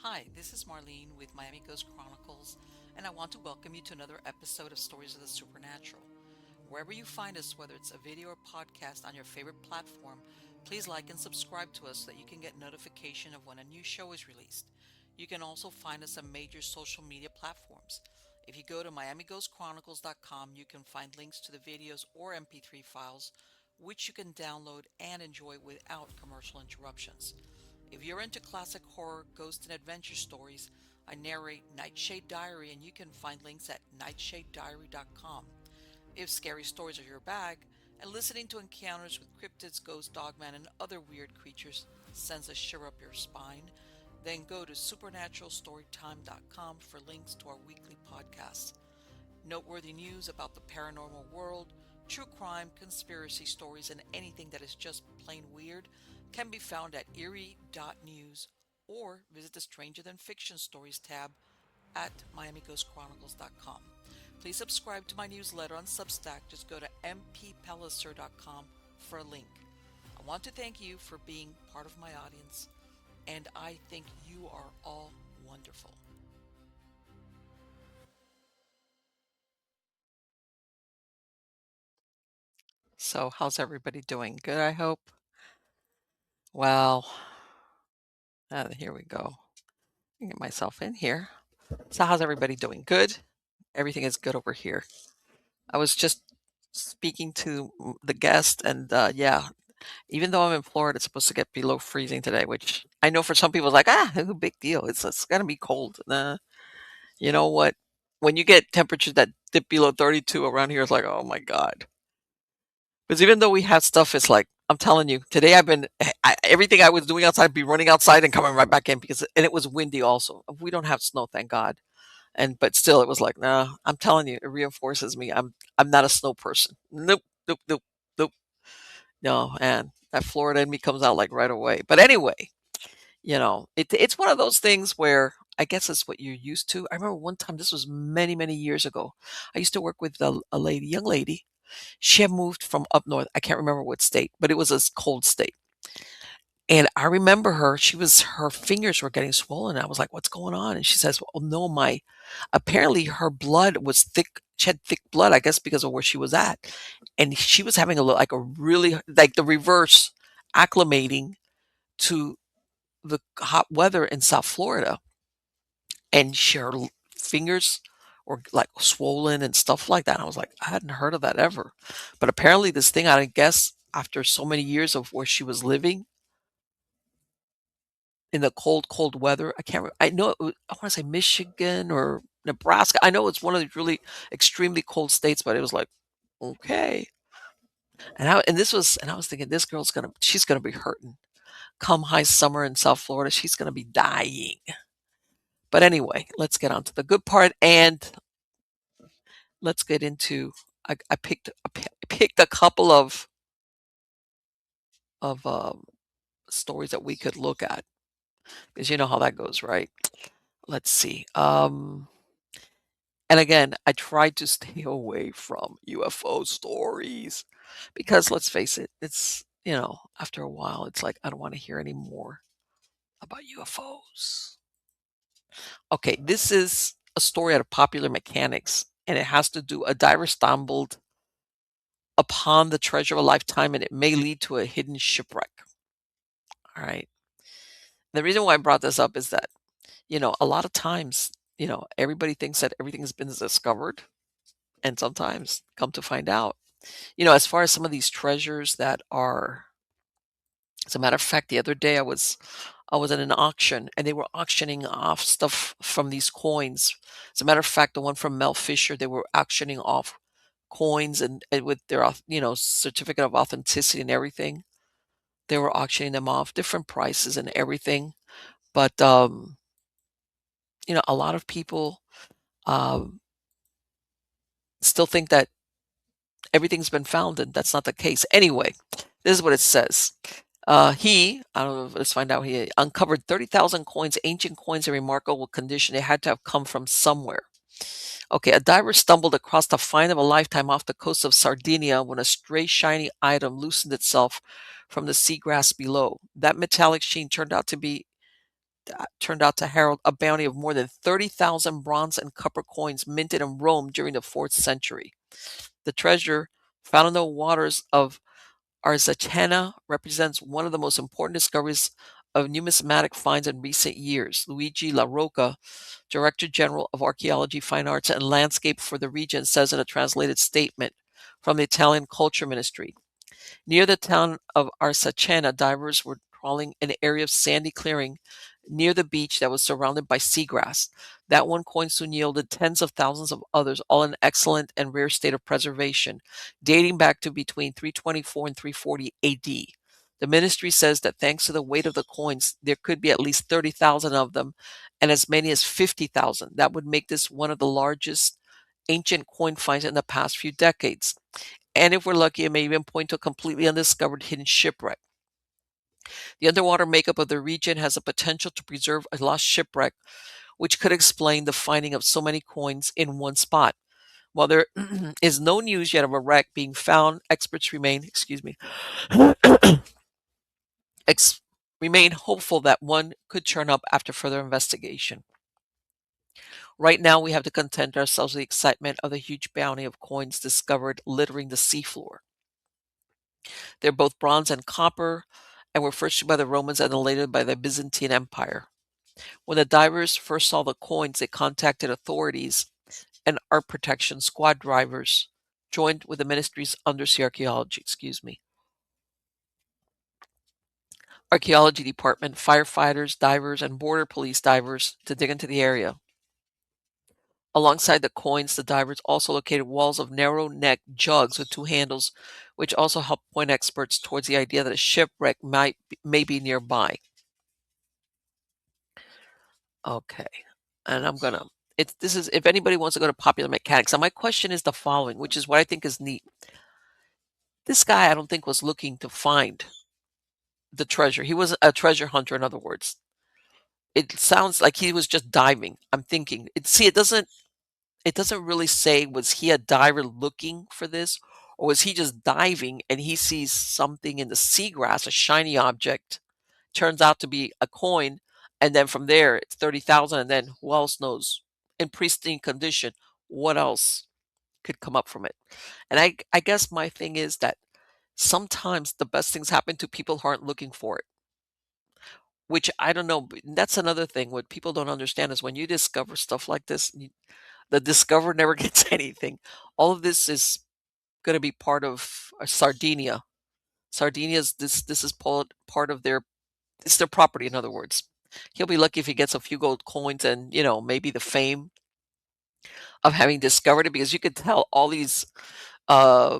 Hi, this is Marlene with Miami Ghost Chronicles, and I want to welcome you to another episode of Stories of the Supernatural. Wherever you find us, whether it's a video or podcast on your favorite platform, please like and subscribe to us so that you can get notification of when a new show is released. You can also find us on major social media platforms. If you go to MiamiGhostChronicles.com, you can find links to the videos or MP3 files, which you can download and enjoy without commercial interruptions. If you're into classic horror, ghost, and adventure stories, I narrate Nightshade Diary, and you can find links at nightshadediary.com. If scary stories are your bag, and listening to encounters with cryptids, ghosts, dogman, and other weird creatures sends a shiver up your spine, then go to supernaturalstorytime.com for links to our weekly podcasts. Noteworthy news about the paranormal world, true crime, conspiracy stories, and anything that is just plain weird can be found at eerie.news or visit the Stranger Than Fiction Stories tab at miamighostchronicles.com. Please subscribe to my newsletter on Substack. Just go to mppellicer.com for a link. I want to thank you for being part of my audience, and I think you are all wonderful. So, how's everybody doing? Good, I hope. Well, here we go. Get myself in here. So, how's everybody doing? Good? Everything is good over here. I was just speaking to the guest, and yeah, even though I'm in Florida, it's supposed to get below freezing today, which I know for some people it's like, no big deal. It's going to be cold. Nah, you know what? When you get temperatures that dip below 32 around here, it's like, oh my God. Because even though we have stuff, it's like, I'm telling you, today everything I was doing outside, be running outside and coming right back in and it was windy also. We don't have snow, thank God. But still, it was like, nah, I'm telling you, it reinforces me. I'm not a snow person. Nope, nope, nope, nope. No, and that Florida in me comes out like right away. But anyway, it's one of those things where I guess it's what you're used to. I remember one time, this was many, many years ago. I used to work with a lady, young lady. She had moved from up north. I can't remember what state, but it was a cold state. And I remember her fingers were getting swollen. I was like, what's going on? And she says, well, no, apparently her blood was thick. She had thick blood, I guess, because of where she was at. And she was having like a really, like the reverse acclimating to the hot weather in South Florida. And her fingers were like swollen and stuff like that. I was like, I hadn't heard of that ever. But apparently this thing, I guess, after so many years of where she was living, in the cold, cold weather. I can't I know I wanna say Michigan or Nebraska. I know it's one of these really extremely cold states, but it was like, "Okay." And I was thinking, she's gonna be hurting. Come high summer in South Florida, she's gonna be dying. But anyway, let's get on to the good part, and let's get into I picked a couple of stories that we could look at, because you know how that goes, right? Let's see. And again, I tried to stay away from UFO stories because let's face it, after a while, it's like, I don't want to hear any more about UFOs. Okay, this is a story out of Popular Mechanics, and it has to do a diver stumbled upon the treasure of a lifetime, and it may lead to a hidden shipwreck. All right. The reason why I brought this up is that, a lot of times, everybody thinks that everything has been discovered, and sometimes come to find out, as far as some of these treasures that are, as a matter of fact, the other day I was at an auction and they were auctioning off stuff from these coins. As a matter of fact, the one from Mel Fisher, they were auctioning off coins and with their certificate of authenticity and everything. They were auctioning them off, different prices and everything. But a lot of people um, still think that everything's been found, and that's not the case. Anyway, this is what it says. I don't know, let's find out. He uncovered 30,000 coins, ancient coins in remarkable condition. They had to have come from somewhere. Okay, a diver stumbled across the find of a lifetime off the coast of Sardinia when a stray shiny item loosened itself from the seagrass below. That metallic sheen turned out to be turned out to herald a bounty of more than 30,000 bronze and copper coins minted in Rome during the 4th century. The treasure, found in the waters of Arzachena, represents one of the most important discoveries of numismatic finds in recent years. Luigi La Rocca, Director General of Archaeology, Fine Arts, and Landscape for the region, says in a translated statement from the Italian Culture Ministry. Near the town of Arsacena, divers were trawling an area of sandy clearing near the beach that was surrounded by seagrass. That one coin soon yielded tens of thousands of others, all in excellent and rare state of preservation, dating back to between 324 and 340 AD. The ministry says that thanks to the weight of the coins, there could be at least 30,000 of them and as many as 50,000. That would make this one of the largest ancient coin finds in the past few decades. And if we're lucky, it may even point to a completely undiscovered hidden shipwreck. The underwater makeup of the region has the potential to preserve a lost shipwreck, which could explain the finding of so many coins in one spot. While there is no news yet of a wreck being found, experts remain hopeful that one could turn up after further investigation. Right now, we have to content ourselves with the excitement of the huge bounty of coins discovered littering the seafloor. They're both bronze and copper, and were first used by the Romans and then later by the Byzantine Empire. When the divers first saw the coins, they contacted authorities, and art protection squad divers joined with the ministry's undersea archaeology department, firefighters, divers, and border police divers to dig into the area. Alongside the coins, the divers also located walls of narrow-necked jugs with 2 handles, which also helped point experts towards the idea that a shipwreck may be nearby. Okay, and I'm gonna. This is if anybody wants to go to popular mechanics. And my question is the following, which is what I think is neat. This guy, I don't think, was looking to find the treasure. He was a treasure hunter, in other words. It sounds like he was just diving. I'm thinking. It doesn't really say, was he a diver looking for this, or was he just diving and he sees something in the seagrass, a shiny object, turns out to be a coin, and then from there it's 30,000, and then who else knows? In pristine condition, what else could come up from it? And I guess my thing is that sometimes the best things happen to people who aren't looking for it, which I don't know. But that's another thing. What people don't understand is when you discover stuff like this, the discoverer never gets anything. All of this is going to be part of Sardinia. Sardinia's this is part of it's their property, in other words. He'll be lucky if he gets a few gold coins and, maybe the fame of having discovered it, because you could tell all these uh,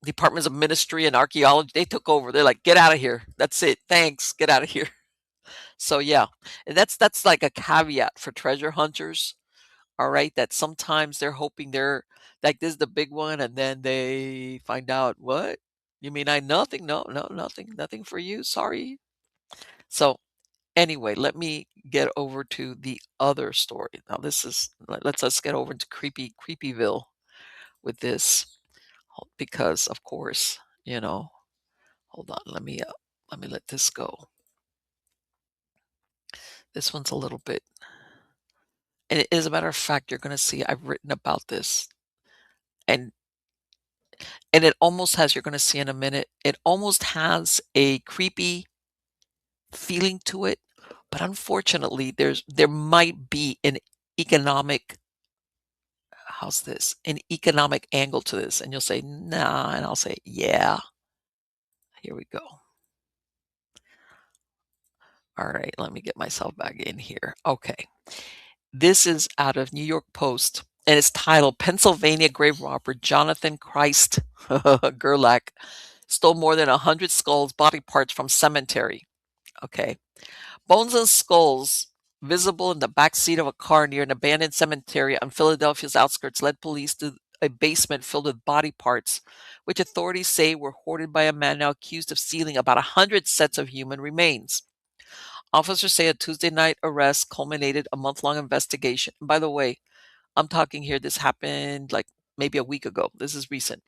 departments of ministry and archaeology, they took over. They're like, get out of here. That's it. Thanks. Get out of here. So yeah, and that's like a caveat for treasure hunters. All right, that sometimes they're hoping they're like this is the big one, and then they find out what you mean. Nothing. No, no, nothing for you. Sorry. So anyway, let me get over to the other story. Now let's get over into Creepyville with this, because of course, hold on, let me let this go. This one's a little bit, and as a matter of fact, you're going to see I've written about this, and it almost has, you're going to see in a minute, it almost has a creepy feeling to it, but unfortunately there might be an economic an economic angle to this, and you'll say nah, and I'll say yeah. Here we go. All right, let me get myself back in here. Okay, this is out of New York Post, and it's titled Pennsylvania Grave Robber Jonathan Christ Gerlach stole more than 100 skulls, body parts from cemetery. Okay, bones and skulls visible in the back seat of a car near an abandoned cemetery on Philadelphia's outskirts led police to a basement filled with body parts, which authorities say were hoarded by a man now accused of stealing about 100 sets of human remains. Officers say a Tuesday night arrest culminated a month-long investigation. And by the way, I'm talking here, this happened like maybe a week ago. This is recent.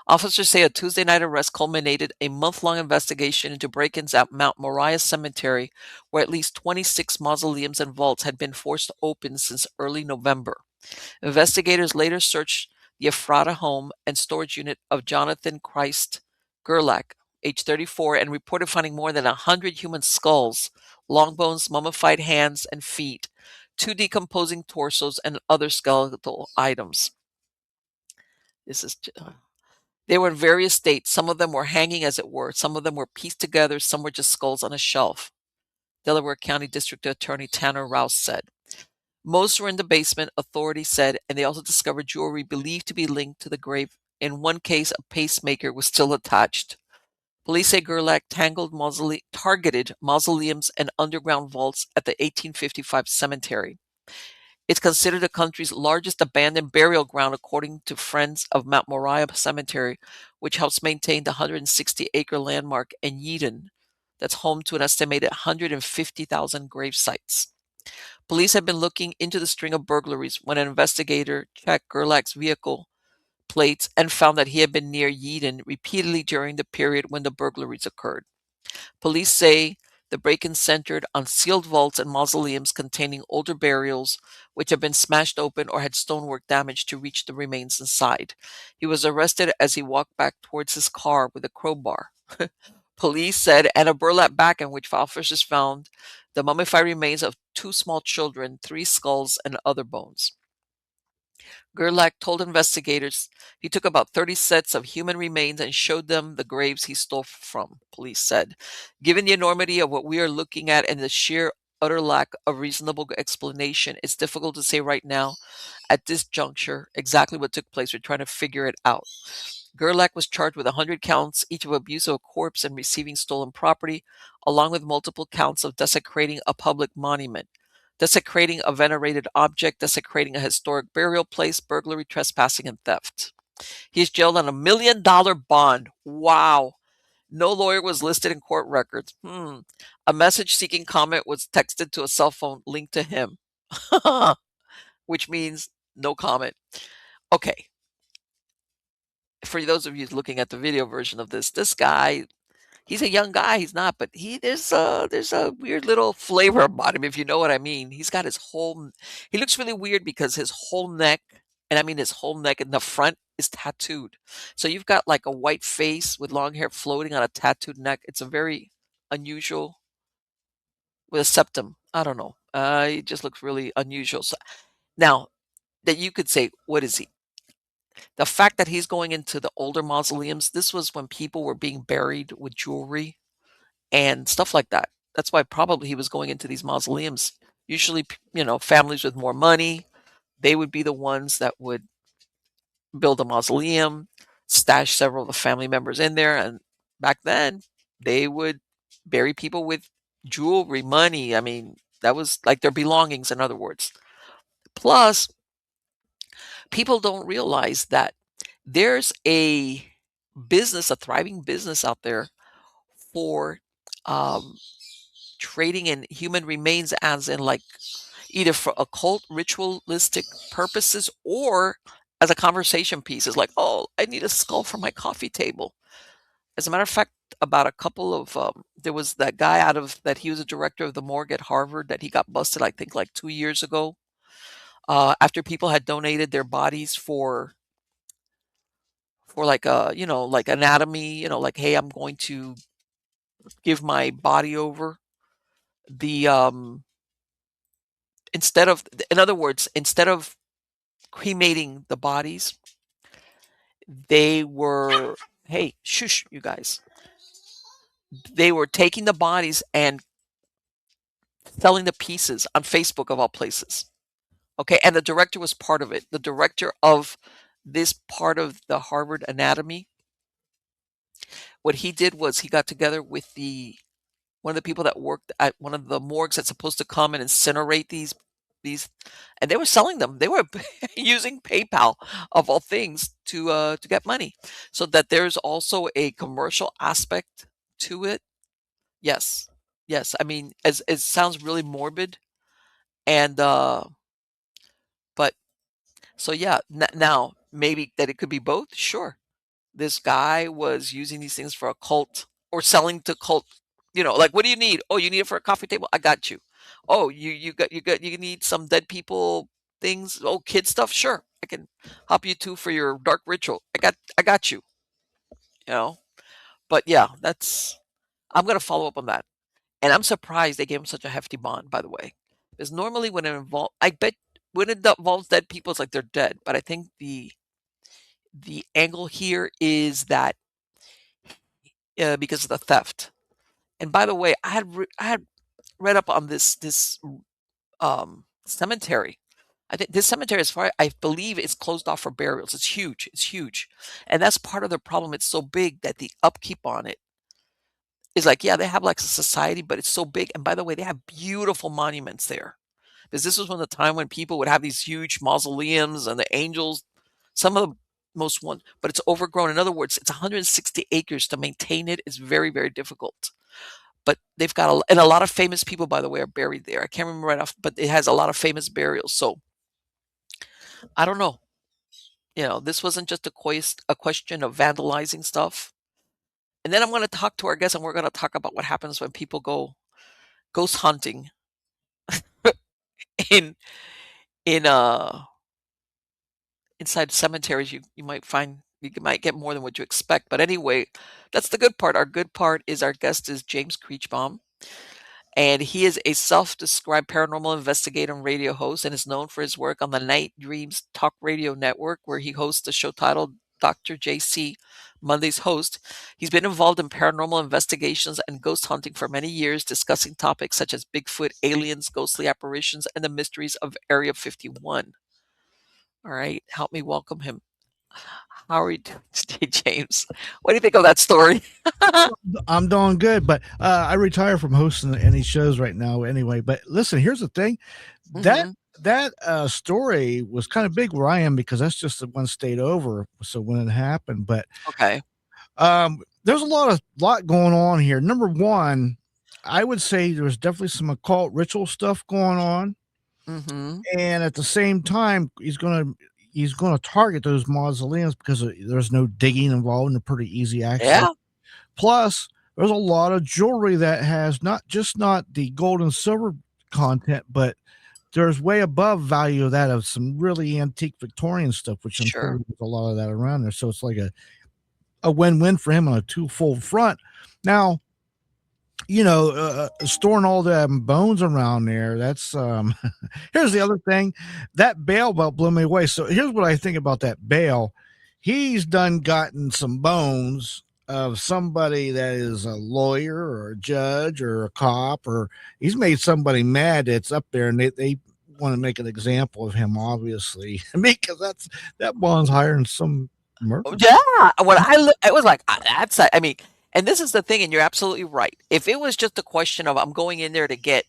Officers say a Tuesday night arrest culminated a month-long investigation into break-ins at Mount Moriah Cemetery, where at least 26 mausoleums and vaults had been forced open since early November. Investigators later searched the Ephrata home and storage unit of Jonathan Christ Gerlach, age 34, and reported finding more than 100 human skulls, long bones, mummified hands and feet, two decomposing torsos, and other skeletal items. This is They were in various states. Some of them were hanging, as it were. Some of them were pieced together. Some were just skulls on a shelf. Delaware County District Attorney Tanner Rouse said. Most were in the basement, authorities said, and they also discovered jewelry believed to be linked to the grave. In one case, a pacemaker was still attached. Police say Gerlach targeted mausoleums and underground vaults at the 1855 cemetery. It's considered the country's largest abandoned burial ground, according to Friends of Mount Moriah Cemetery, which helps maintain the 160-acre landmark in Yeadon that's home to an estimated 150,000 grave sites. Police have been looking into the string of burglaries when an investigator checked Gerlach's vehicle plates and found that he had been near Yeadon repeatedly during the period when the burglaries occurred. Police say the break-in centered on sealed vaults and mausoleums containing older burials which had been smashed open or had stonework damage to reach the remains inside. He was arrested as he walked back towards his car with a crowbar. Police said, and a burlap bag in which officers found the mummified remains of two small children, three skulls, and other bones. Gerlach told investigators he took about 30 sets of human remains and showed them the graves he stole from, police said. Given the enormity of what we are looking at and the sheer utter lack of reasonable explanation, it's difficult to say right now at this juncture exactly what took place. We're trying to figure it out. Gerlach was charged with 100 counts, each of abuse of a corpse and receiving stolen property, along with multiple counts of desecrating a public monument, desecrating a venerated object, desecrating a historic burial place, burglary, trespassing, and theft. He is jailed on $1 million bond. Wow. No lawyer was listed in court records. A message seeking comment was texted to a cell phone linked to him, which means no comment. Okay. For those of you looking at the video version of this guy, he's a young guy. He's not, but there's a weird little flavor about him, if you know what I mean. He's got he looks really weird because his whole neck, and I mean his whole neck in the front is tattooed. So you've got like a white face with long hair floating on a tattooed neck. It's a very unusual with a septum. I don't know. He just looks really unusual. So, now that you could say, what is he? The fact that he's going into the older mausoleums, this was when people were being buried with jewelry and stuff like that. That's why probably he was going into these mausoleums. Usually, families with more money, they would be the ones that would build a mausoleum, stash several of the family members in there. And back then, they would bury people with jewelry, money. I mean, that was like their belongings, in other words. Plus, people don't realize that there's a thriving business out there for um, trading in human remains, as in like either for occult ritualistic purposes or as a conversation piece. It's like, oh, I need a skull for my coffee table. As a matter of fact, about a couple of there was that guy he was a director of the morgue at Harvard that he got busted, I think, like 2 years ago, after people had donated their bodies for like like anatomy, like, hey, I'm going to give my body over. The instead of In other words, instead of cremating the bodies, they were, hey, shush, you guys. They were taking the bodies and selling the pieces on Facebook, of all places. Okay, and the director was part of it. The director of this part of the Harvard anatomy, what he did was he got together with one of the people that worked at one of the morgues that's supposed to come and incinerate these, and they were selling them. They were using PayPal, of all things, to get money. So that there's also a commercial aspect to it. Yes, yes. I mean, as it sounds really morbid, and but so yeah. Now maybe that it could be both. Sure, this guy was using these things for a cult or selling to cult. Like, what do you need? Oh, you need it for a coffee table? I got you. Oh, you need some dead people things. Oh, kid stuff? Sure, I can help you too for your dark ritual. I got you. You know. But yeah, I'm gonna follow up on that. And I'm surprised they gave him such a hefty bond, by the way. Because normally I bet when it involves dead people, it's like they're dead. But I think the angle here is that because of the theft. And by the way, I had read up on this cemetery. I think this cemetery, as far I believe, is closed off for burials. It's huge. It's huge, and that's part of the problem. It's so big that the upkeep on it is like, yeah, they have like a society, but it's so big. And by the way, they have beautiful monuments there. Because this was when the time when people would have these huge mausoleums and the angels, some of the most one, but it's overgrown. In other words, it's 160 acres to maintain it is very, very difficult. But they've got and a lot of famous people, by the way, are buried there. I can't remember right off, but it has a lot of famous burials. So I don't know. This wasn't just a question of vandalizing stuff. And then I'm going to talk to our guest, and we're going to talk about what happens when people go ghost hunting in in inside cemeteries. You might find you might get more than what you expect. But anyway, that's the good part. Our good part is our guest is James Creachbaum, and he is a self-described paranormal investigator and radio host, and is known for his work on the Night Dreams Talk Radio Network, where he hosts a show titled Dr. JC Monday's Host. He's been involved in paranormal investigations and ghost hunting for many years, discussing topics such as Bigfoot, aliens, ghostly apparitions, and the mysteries of Area 51. All right, help me welcome him. How are you doing today, James? What do you think of that story? I'm doing good, but I retire from hosting any shows right now anyway. But listen, here's the thing that Mhm. that story was kind of big where I am because that's just the one state over. So when it happened, but Okay. there's a lot going on here. Number one, I would say there's definitely some occult ritual stuff going on, Mhm. and at the same time, he's gonna target those mausoleums because there's no digging involved and they're pretty easy access. Yeah, Plus, there's a lot of jewelry that has not the gold and silver content, but there's way above value of that of some really antique Victorian stuff, which I'm sure sure. there's a lot of that around there. So it's like a win-win for him on a twofold front. Now, storing all them bones around there, that's here's the other thing. That bail belt blew me away. So here's what I think about that bail. He's done gotten some bones of somebody that is a lawyer or a judge or a cop, or he's made somebody mad that's up there, and they want to make an example of him, obviously, because that bond's higher than some Oh, murder. yeah, when I was like, that's I mean, and this is the thing, and you're absolutely right. If it was just a question of I'm going in there to get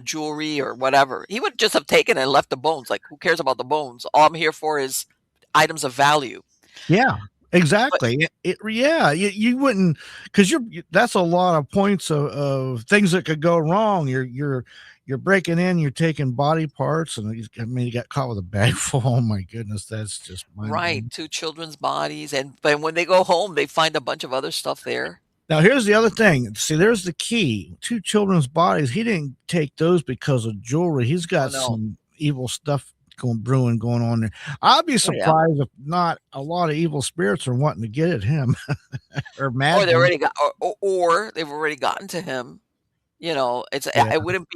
jewelry or whatever, he would just have taken it and left the bones. Like, who cares about the bones? All I'm here for is items of value. Yeah, But exactly. Yeah, you wouldn't, because that's a lot of points of things that could go wrong. You're breaking in, you're taking body parts, and I mean, you got caught with a bag full. Oh my goodness, that's just mind right, blowing. two children's bodies, and but when they go home, they find a bunch of other stuff there. Now, here's the other thing. See, there's the key. Two children's bodies. He didn't take those because of jewelry. He's Oh got no. some evil stuff going on there. I'd be Oh yeah. surprised if not a lot of evil spirits are wanting to get at him or Or mad. they already got, or they've already gotten to him. Yeah. It wouldn't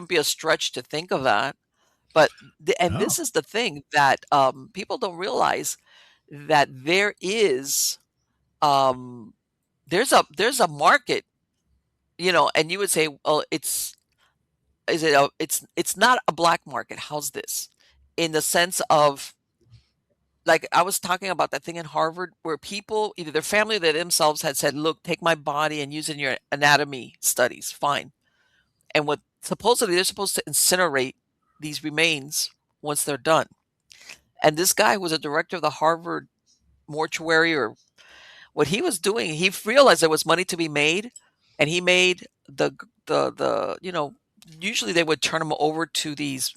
be a stretch to think of that. But and No. this is the thing that people don't realize that um, there's a market, and you would say, well, it's not a black market. How's this? In the sense of, like, I was talking about that thing in Harvard where people, either their family or they themselves, had said, look, take my body and use it in your anatomy studies. Fine. And what supposedly they're supposed to incinerate these remains once they're done. And this guy who was a director of the Harvard mortuary, or what he was doing, he realized there was money to be made, and he made usually they would turn them over to these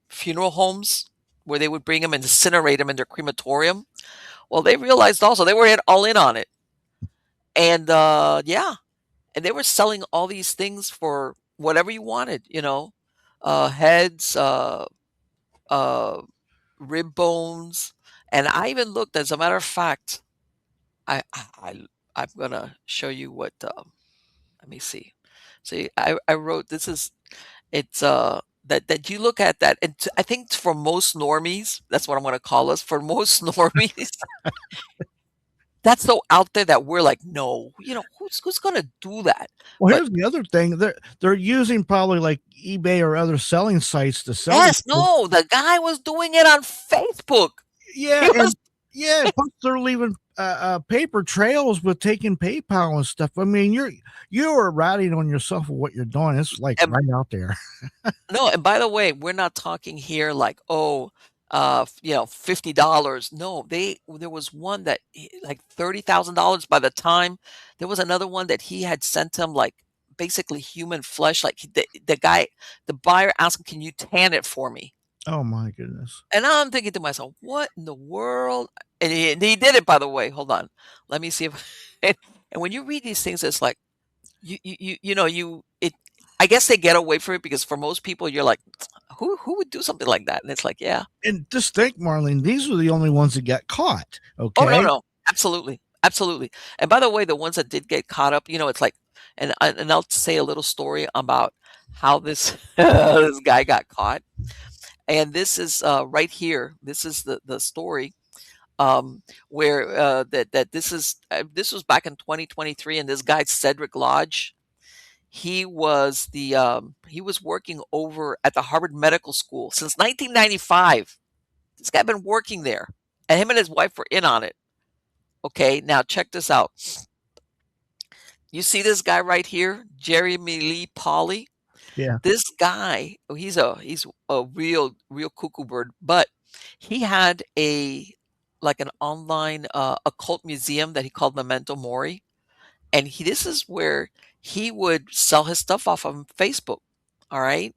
funeral homes where they would bring them and incinerate them in their crematorium. Well, they realized also they were all in on it, and yeah, and they were selling all these things for whatever you wanted, heads, uh, rib bones, and I even looked. As a matter of fact, I I'm gonna show you what. Let me see. See, I wrote this is it's that you look at that, and I think for most normies, that's what I'm gonna call us. For most normies, that's so out there that we're like, no, who's gonna do that? Well, But here's the other thing. They're using probably like eBay or other selling sites to sell these yes, things. no, the guy was doing it on Facebook. He Yeah, was and yeah, plus they're leaving paper trails with taking PayPal and stuff. I mean, you are ratting on yourself with what you're doing. It's like and right out there. no, and by the way, we're not talking here like, oh, $50. No, there was one that like $30,000 by the time. There was another one that he had sent him like basically human flesh. Like the guy, the buyer asked him, "Can you tan it for me?" Oh my goodness. And I'm thinking to myself, "What in the world?" And he did it, by the way. Hold on, let me see if. And when you read these things, it's like you know you it. I guess they get away from it because for most people, you're like, who would do something like that? And it's like, yeah. And just think, Marlene, these were the only ones that got caught. Oh, no, Okay. no. Absolutely. Absolutely. And by the way, the ones that did get caught up, it's like, and I'll say a little story about how this this guy got caught. And this is right here. This is the story where that this was back in 2023, and this guy Cedric Lodge, he was working over at the Harvard Medical School since 1995. This guy been working there, and him and his wife were in on it. Okay, now check this out. You see this guy right here, Jeremy Lee Polly. Yeah. This guy, he's a real cuckoo bird, but he had a like an online occult museum that he called Memento Mori, and this is where he would sell his stuff off of Facebook. All right.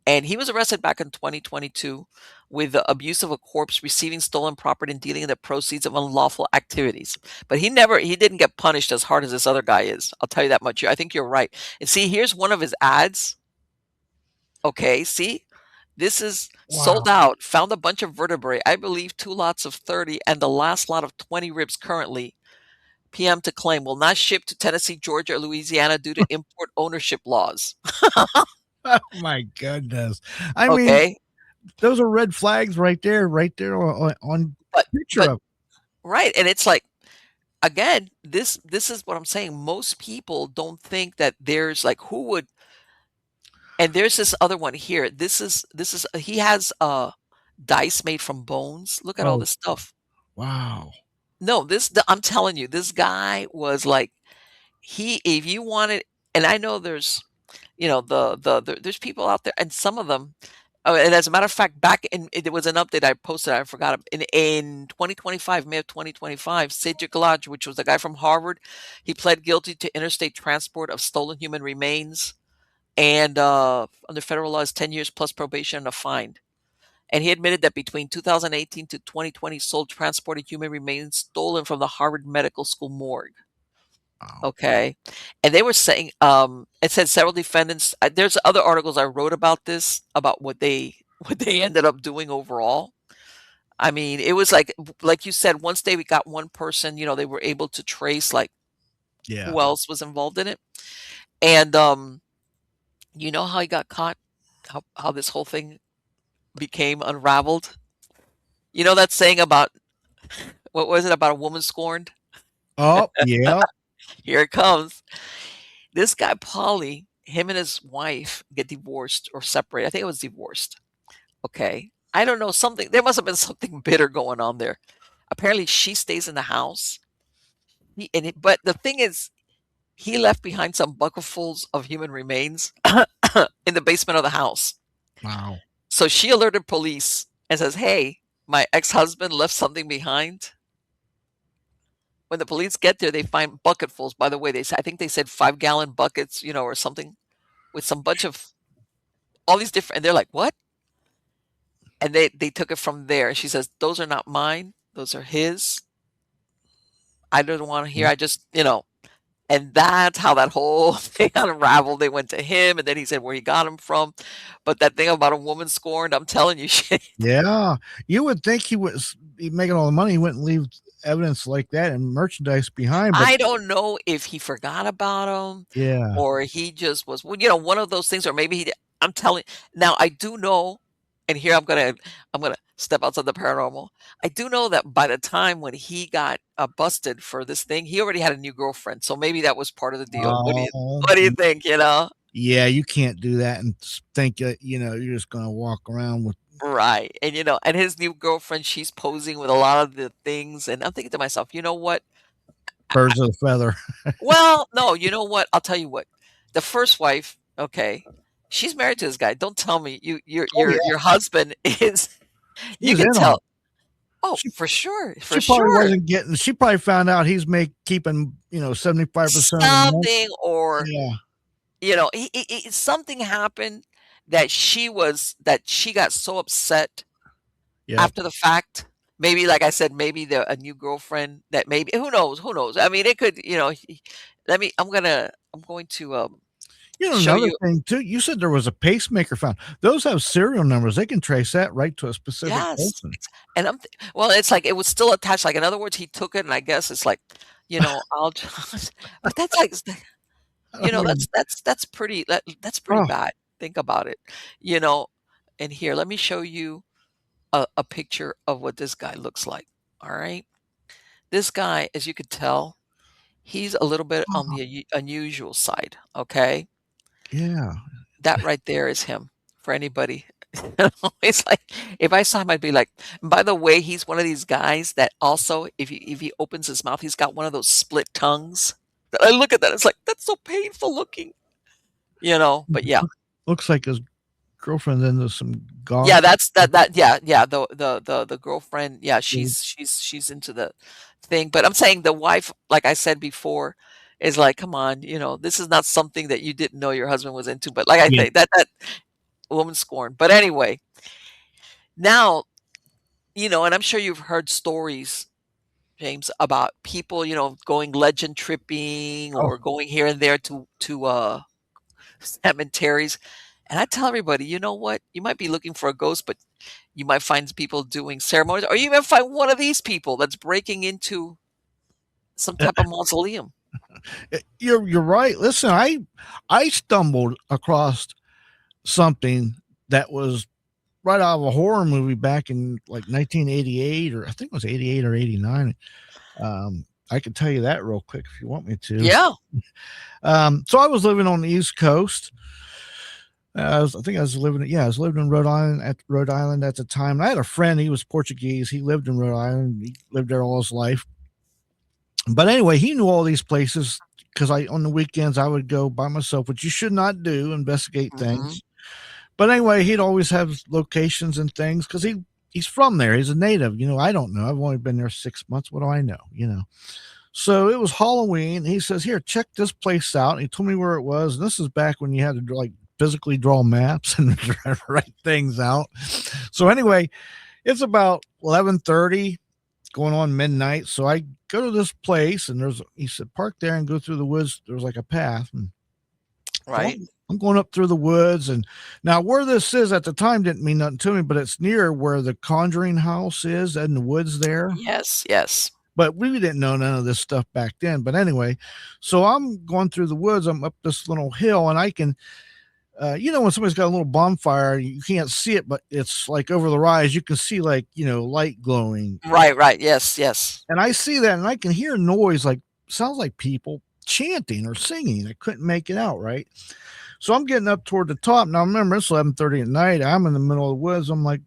And he was arrested back in 2022 with the abuse of a corpse, receiving stolen property, and dealing in the proceeds of unlawful activities. But he didn't get punished as hard as this other guy is. I'll tell you that much. I think you're right. And see, here's one of his ads. Okay, see, this is sold Wow. out. Found a bunch of vertebrae. I believe 2 lots of 30, and the last lot of 20 ribs currently. PM to claim will not ship to Tennessee, Georgia, or Louisiana due to import ownership laws. Oh my goodness. I mean, Okay, those are red flags right there on but picture but of. right, and it's like again, this is what I'm saying. Most people don't think that there's like who would, and there's this other one here. This is he has dice made from bones. Look at all Oh, this stuff. wow. No, I'm telling you, this guy was like he if you wanted, and I know there's there's people out there, and some of them. Oh, and as a matter of fact, back in it was an update I posted. I forgot in 2025, May of 2025. Cedric Lodge, which was a guy from Harvard, he pled guilty to interstate transport of stolen human remains, and under federal law is 10 years plus probation and a fine. And he admitted that between 2018 to 2020, sold transported human remains stolen from the Harvard Medical School morgue. Wow. Okay. And they were saying, it said several defendants. There's other articles I wrote about this, about what they what they ended up doing overall. I mean, it was like you said, once they got one person, they were able to trace like Yeah. who else was involved in it. And you know how he got caught? How this whole thing became unraveled? You know that saying about what was it about a woman scorned? Oh, yeah. Here it comes. This guy Polly, him and his wife get divorced or separate. I think it was divorced. Okay. I don't know, something there must have been something bitter going on there. Apparently she stays in the house. But the thing is, he left behind some bucketfuls of human remains in the basement of the house. Wow. So she alerted police and says, "Hey, my ex-husband left something behind." When the police get there, they find bucketfuls. By the way, I think they said 5-gallon buckets, or something with some bunch of all these different. And they're like, "What?" And they took it from there. She says, "Those are not mine. Those are his." I didn't want to hear. Yeah. I just, and that's how that whole thing unraveled. They went to him, and then he said where he got him from. But that thing about a woman scorned, I'm telling you, shit. Yeah. You would think he was making all the money, he wouldn't leave evidence like that and merchandise behind, but I don't know if he forgot about him yeah. or he just was, well, one of those things, or maybe I'm telling. Now I do know, and here I'm gonna step outside the paranormal. I do know that by the time when he got busted for this thing, he already had a new girlfriend. So maybe that was part of the deal. Oh, What do you think? yeah, you can't do that and think that, you're just gonna walk around with Right. And and his new girlfriend, she's posing with a lot of the things. And I'm thinking to myself, you know what? birds of a feather. Well, no, you know what? I'll tell you what. The first wife, okay, she's married to this guy. Don't tell me Oh, your yeah, husband is. she You was can in on tell. it. Oh, She for sure, she for probably sure. wasn't getting she probably found out he's keeping, 75% of the money. Something, or Yeah, something happened that she got so upset yep. after the fact. Maybe, like I said, maybe a new girlfriend, that maybe, who knows, who knows. I mean, it could, I'm going to show Another you. thing too, you said there was a pacemaker found. Those have serial numbers. They can trace that right to a specific Yes, person. and well, it's like it was still attached. Like, in other words, he took it, and I guess it's like, I'll just, but that's like, I don't know. that's pretty Oh, bad. Think about it, you know. And here, let me show you a picture of what this guy looks like. All right, this guy, as you could tell, he's a little bit on the unusual side. Okay, yeah. that right there is him. For anybody, it's like, if I saw him, I'd be like, by the way, he's one of these guys that also, if he opens his mouth, he's got one of those split tongues. I look at that, it's like, that's so painful looking, but yeah. Looks like his girlfriend's into some Yeah, goth. that's yeah, the girlfriend, yeah, she's into the thing, but I'm saying the wife, like I said before, is like, "Come on, this is not something that you didn't know your husband was into," but like I Yeah. say, that woman scorned. But anyway, now, and I'm sure you've heard stories, James, about people, going legend tripping Oh, or going here and there to cemeteries, and I tell everybody, you know what? You might be looking for a ghost, but you might find people doing ceremonies, or you even find one of these people that's breaking into some type of mausoleum. you're right. Listen, I stumbled across something that was right out of a horror movie back in like 1988, or I think it was 88 or 89. I can tell you that real quick if you want me to. Yeah. So I was living on the East Coast. I think I was living in Rhode Island at the time. And I had a friend. He was Portuguese. He lived in Rhode Island. He lived there all his life. But anyway, he knew all these places because on the weekends I would go by myself, which you should not do, investigate Mhm. things. But anyway, he'd always have locations and things because he's from there. He's a native. I don't know. I've only been there 6 months. What do I know? So it was Halloween. He says, "Here, check this place out." And he told me where it was. And this is back when you had to like physically draw maps and write things out. So anyway, it's about 11:30, going on midnight. So I go to this place, and he said, "Park there and go through the woods. There's like a path." And so Right. I'm going up through the woods, and now where this is at the time didn't mean nothing to me, but it's near where the Conjuring house is in the woods there. Yes, yes. But we didn't know none of this stuff back then. But anyway, so I'm going through the woods. I'm up this little hill, and I can, when somebody's got a little bonfire, you can't see it, but it's like over the rise, you can see like, light glowing. Right, right. Yes, yes. And I see that, and I can hear noise like, sounds like people chanting or singing. I couldn't make it out, right? So I'm getting up toward the top. Now remember, it's 11:30 at night. I'm in the middle of the woods. I'm like,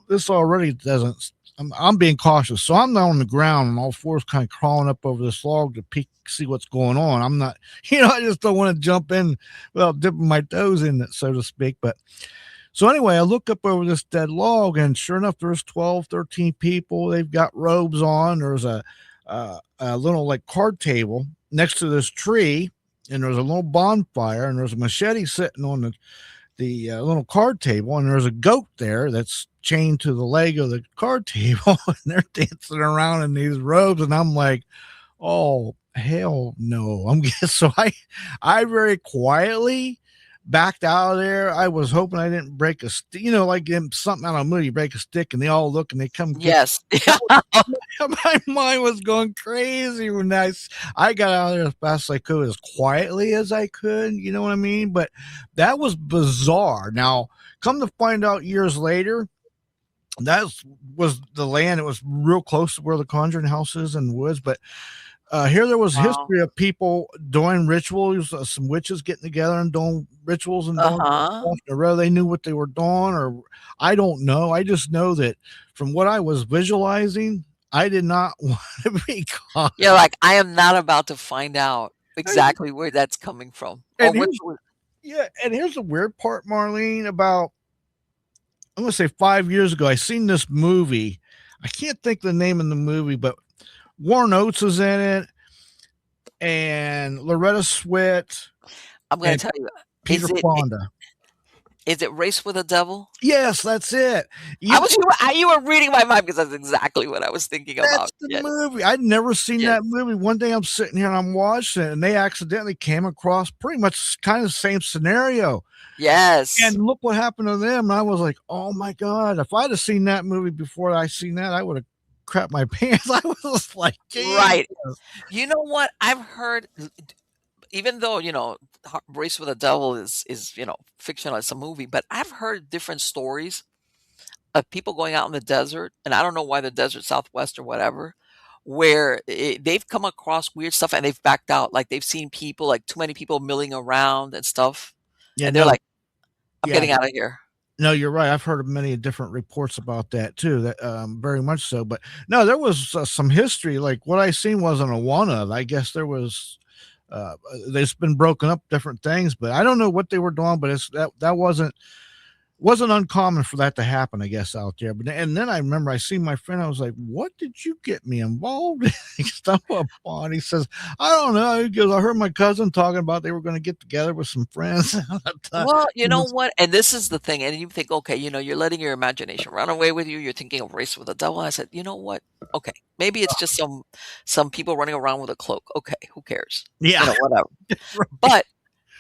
this already doesn't. I'm being cautious, so I'm down on the ground and all fours, kind of crawling up over this log to peek, see what's going on. I'm not, I just don't want to jump in without dipping my toes in it, so to speak. But so anyway, I look up over this dead log, and sure enough, there's 12, 13 people. They've got robes on. There's a little like card table next to this tree, and there's a little bonfire, and there's a machete sitting on the little card table, and there's a goat there that's chained to the leg of the card table, and they're dancing around in these robes, and I'm like, Oh, hell no. So I very quietly backed out of there. I was hoping I didn't break a stick, like in something out of a movie, you break a stick and they all look and they come get Yes. you. That was, my mind was going crazy when I got out of there as fast as I could, as quietly as I could, you know what I mean? But that was bizarre. Now, come to find out years later, that was the land. It was real close to where the Conjuring House is in the woods, but here there was Wow. history of people doing rituals, some witches getting together and doing rituals and doing Uh-huh. stuff, or whether they knew what they were doing, or I don't know. I just know that from what I was visualizing, I did not want to be caught. You're like, "I am not about to find out exactly where that's coming from or And what here's you were." Yeah, and here's the weird part, Marlene. About I'm gonna say 5 years ago, I seen this movie. I can't think the name of the movie, but Warren Oates is in it, and Loretta Swit I'm gonna and tell you, Peter is it Fonda. is it Race with the Devil? Yes, that's it. I You was you were reading my mind because that's exactly what I was thinking about. That's the Yes. movie. I'd never seen Yes. that movie. One day I'm sitting here and I'm watching it, and they accidentally came across pretty much kind of the same scenario. Yes. And look what happened to them. And I was like, oh my God. If I'd have seen that movie before I seen that, I would have crapped my pants. I was just like, Jesus. Right. You know what? I've heard even though, Race with the Devil is, fictional, it's a movie, but I've heard different stories of people going out in the desert, and I don't know why the desert Southwest or whatever, where they've come across weird stuff and they've backed out. Like they've seen people, like too many people milling around and stuff, Yeah, and they're no, like, "I'm yeah. getting out of here." No, you're right. I've heard of many different reports about that too. That very much so. But no, there was some history. Like what I seen wasn't a one of. I guess there was. They've been broken up different things, but I don't know what they were doing. But that wasn't uncommon for that to happen, I guess, out there. But and then I remember I seen my friend. I was like, "What did you get me involved in?" He stumbled upon. He says, "I don't know." He goes, "I heard my cousin talking about they were going to get together with some friends." Well, you know what? And this is the thing. And you think, okay, you're letting your imagination run away with you. You're thinking of Race with the Devil. I said, you know what? Okay, maybe it's just some people running around with a cloak. Okay, who cares? Yeah, Whatever. But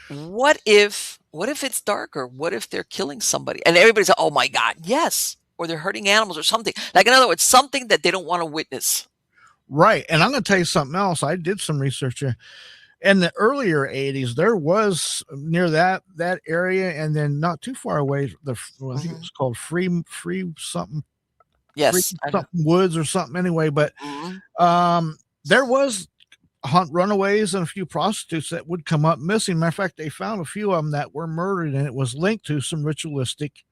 what if it's darker? What if they're killing somebody? And everybody's like, "Oh my god, yes." Or they're hurting animals or something. Like in other words, something that they don't want to witness. right. And I'm going to tell you something else. I did some research here. In the earlier 80s, there was near that area, and then not too far away, I think it Mhm. was called Free Yes, I know. something Woods or something anyway. But Mhm. there was hunt runaways and a few prostitutes that would come up missing. Matter of fact, they found a few of them that were murdered, and it was linked to some ritualistic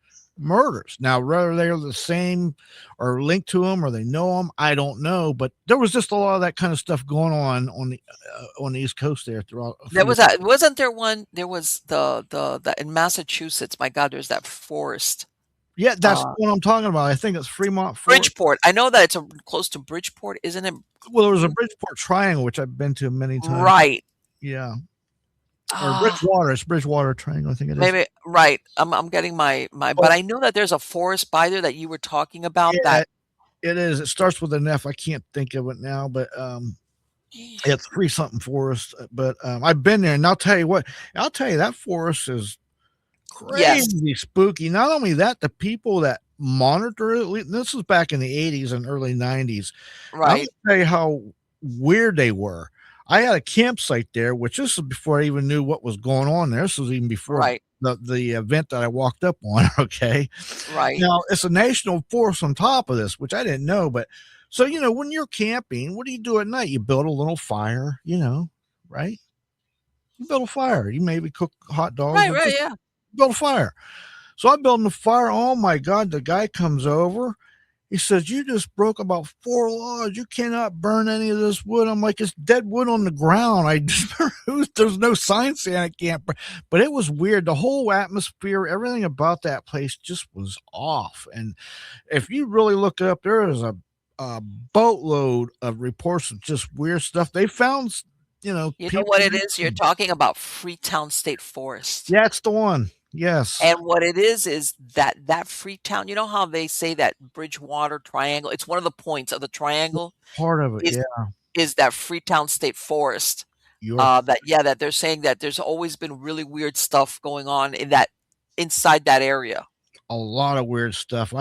murders. Now, whether they're the same or linked to them or they know them, I don't know. But there was just a lot of that kind of stuff going on the East Coast there throughout a There few. was that wasn't there one there was the in Massachusetts, my god, there's that forest. Yeah, that's Uh, what I'm talking about. I think it's Fremont Fort. Bridgeport. I know that it's close to Bridgeport, isn't it? Well, there was a Mm, Bridgeport Triangle, which I've been to many times. right. Yeah, or Ah, Bridgewater. It's Bridgewater Triangle. I think it is. maybe right. I'm getting my Oh, but I know that there's a forest by there that you were talking about yeah, that. it is. It starts with an F. I can't think of it now, but it's Free something forest. But I've been there, and I'll tell you what. I'll tell you that forest is Yes, crazy spooky. Not only that, the people that monitor it. This was back in the 80s and early 90s. And I'm gonna right, tell you how weird they were. I had a campsite there, which this is before I even knew what was going on there. This was even before right, the event that I walked up on. Okay. right, Now it's a national forest on top of this, which I didn't know. But so when you're camping, what do you do at night? You build a little fire, right? You build a fire. You maybe cook hot dogs or right, just yeah. build a fire. So I'm building a fire. Oh my God, the guy comes over. He says, "You just broke about 4 laws. You cannot burn any of this wood." I'm like, "It's dead wood on the ground. There's no sign saying I can't burn." But it was weird. The whole atmosphere, everything about that place just was off. And if you really look it up, there is a boatload of reports of just weird stuff. They found, You know what people. it is? You're talking about Freetown State Forest. That's the one. Yes. And what it is that Freetown, you know how they say that Bridgewater Triangle, it's one of the points of the triangle Part of it. is Yeah. is that Freetown State Forest. You're That they're saying that there's always been really weird stuff going on in that inside that area. a lot of weird stuff.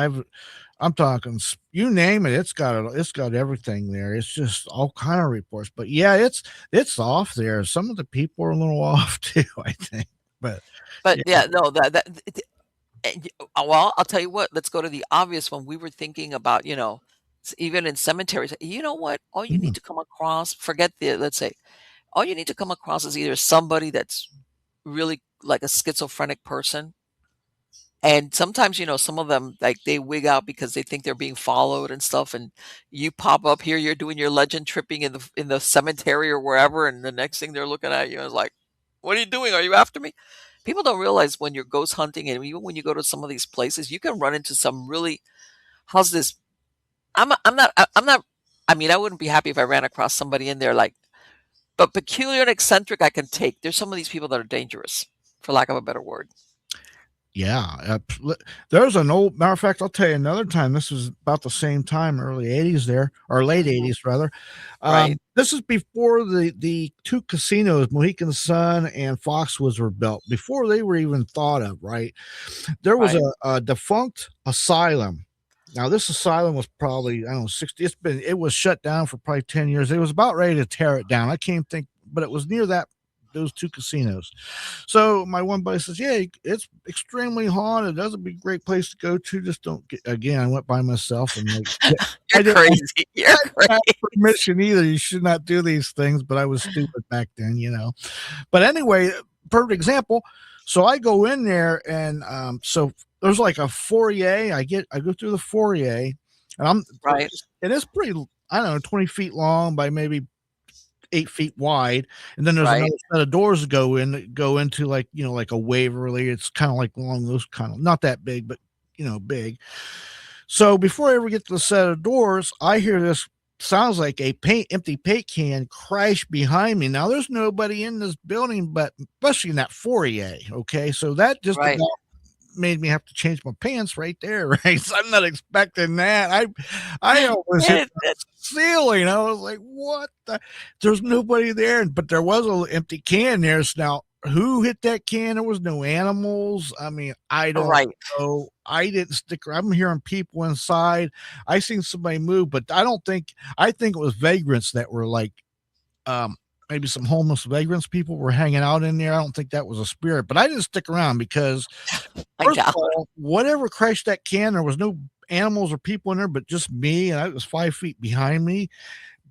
I'm talking you name it, it's got everything there. It's just all kind of reports. But yeah, it's off there. Some of the people are a little off too, I think. But But yeah. yeah, no, well, I'll tell you what. Let's go to the obvious one. We were thinking about, even in cemeteries. You know what? All you need Mhm. to come across, forget the, let's say, all you need to come across is either somebody that's really like a schizophrenic person. And sometimes, some of them, like, they wig out because they think they're being followed and stuff. And you pop up here, you're doing your legend tripping in the cemetery or wherever, and the next thing they're looking at you is like, "What are you doing? Are you after me?" People don't realize when you're ghost hunting, and even when you go to some of these places, you can run into some really, how's this? I'm not. I mean, I wouldn't be happy if I ran across somebody in there like, but peculiar and eccentric, I can take. There's some of these people that are dangerous, for lack of a better word. Yeah, there's an old matter of fact, I'll tell you another time. This was about the same time, early '80s there, or late Hmm. '80s rather. Right, This is before the two casinos, Mohegan Sun and Foxwoods, were built. Before they were even thought of, right? There was right, a defunct asylum. Now, this asylum was probably, I don't know, 60. It was shut down for probably 10 years. It was about ready to tear it down. I can't think, but it was near those two casinos. So my one buddy says, "Yeah, it's extremely haunted. That's a be a great place to go to. Just don't get." Again, I went by myself and like, yeah, you're I didn't crazy. You're have crazy. permission either. You should not do these things, but I was stupid back then. But anyway, perfect example. So I go in there, and so there's like a foyer. I go through the foyer, and Right, it is pretty. I don't know, 20 feet long by maybe 8 feet wide, and then there's right, another set of doors that go into, like, like a Waverly. It's kind of like along those kind of, not that big, but big. So before I ever get to the set of doors, I hear this, sounds like a empty paint can crash behind me. Now there's nobody in this building, but especially in that foyer. Okay, so that just right. about made me have to change my pants right there, right? So I'm not expecting that. I almost hit the It ceiling. I was like, what the? There's nobody there, but there was an empty can there. So now, who hit that can? There was no animals. I mean, I don't right. know. I didn't stick around. I'm hearing people inside. I seen somebody move, but I think it was vagrants that were like, um, maybe some homeless vagrants people were hanging out in there. I don't think that was a spirit, but I didn't stick around because, I first of doubt. all, whatever crashed that can, there was no animals or people in there, but just me, and I was 5 feet behind me.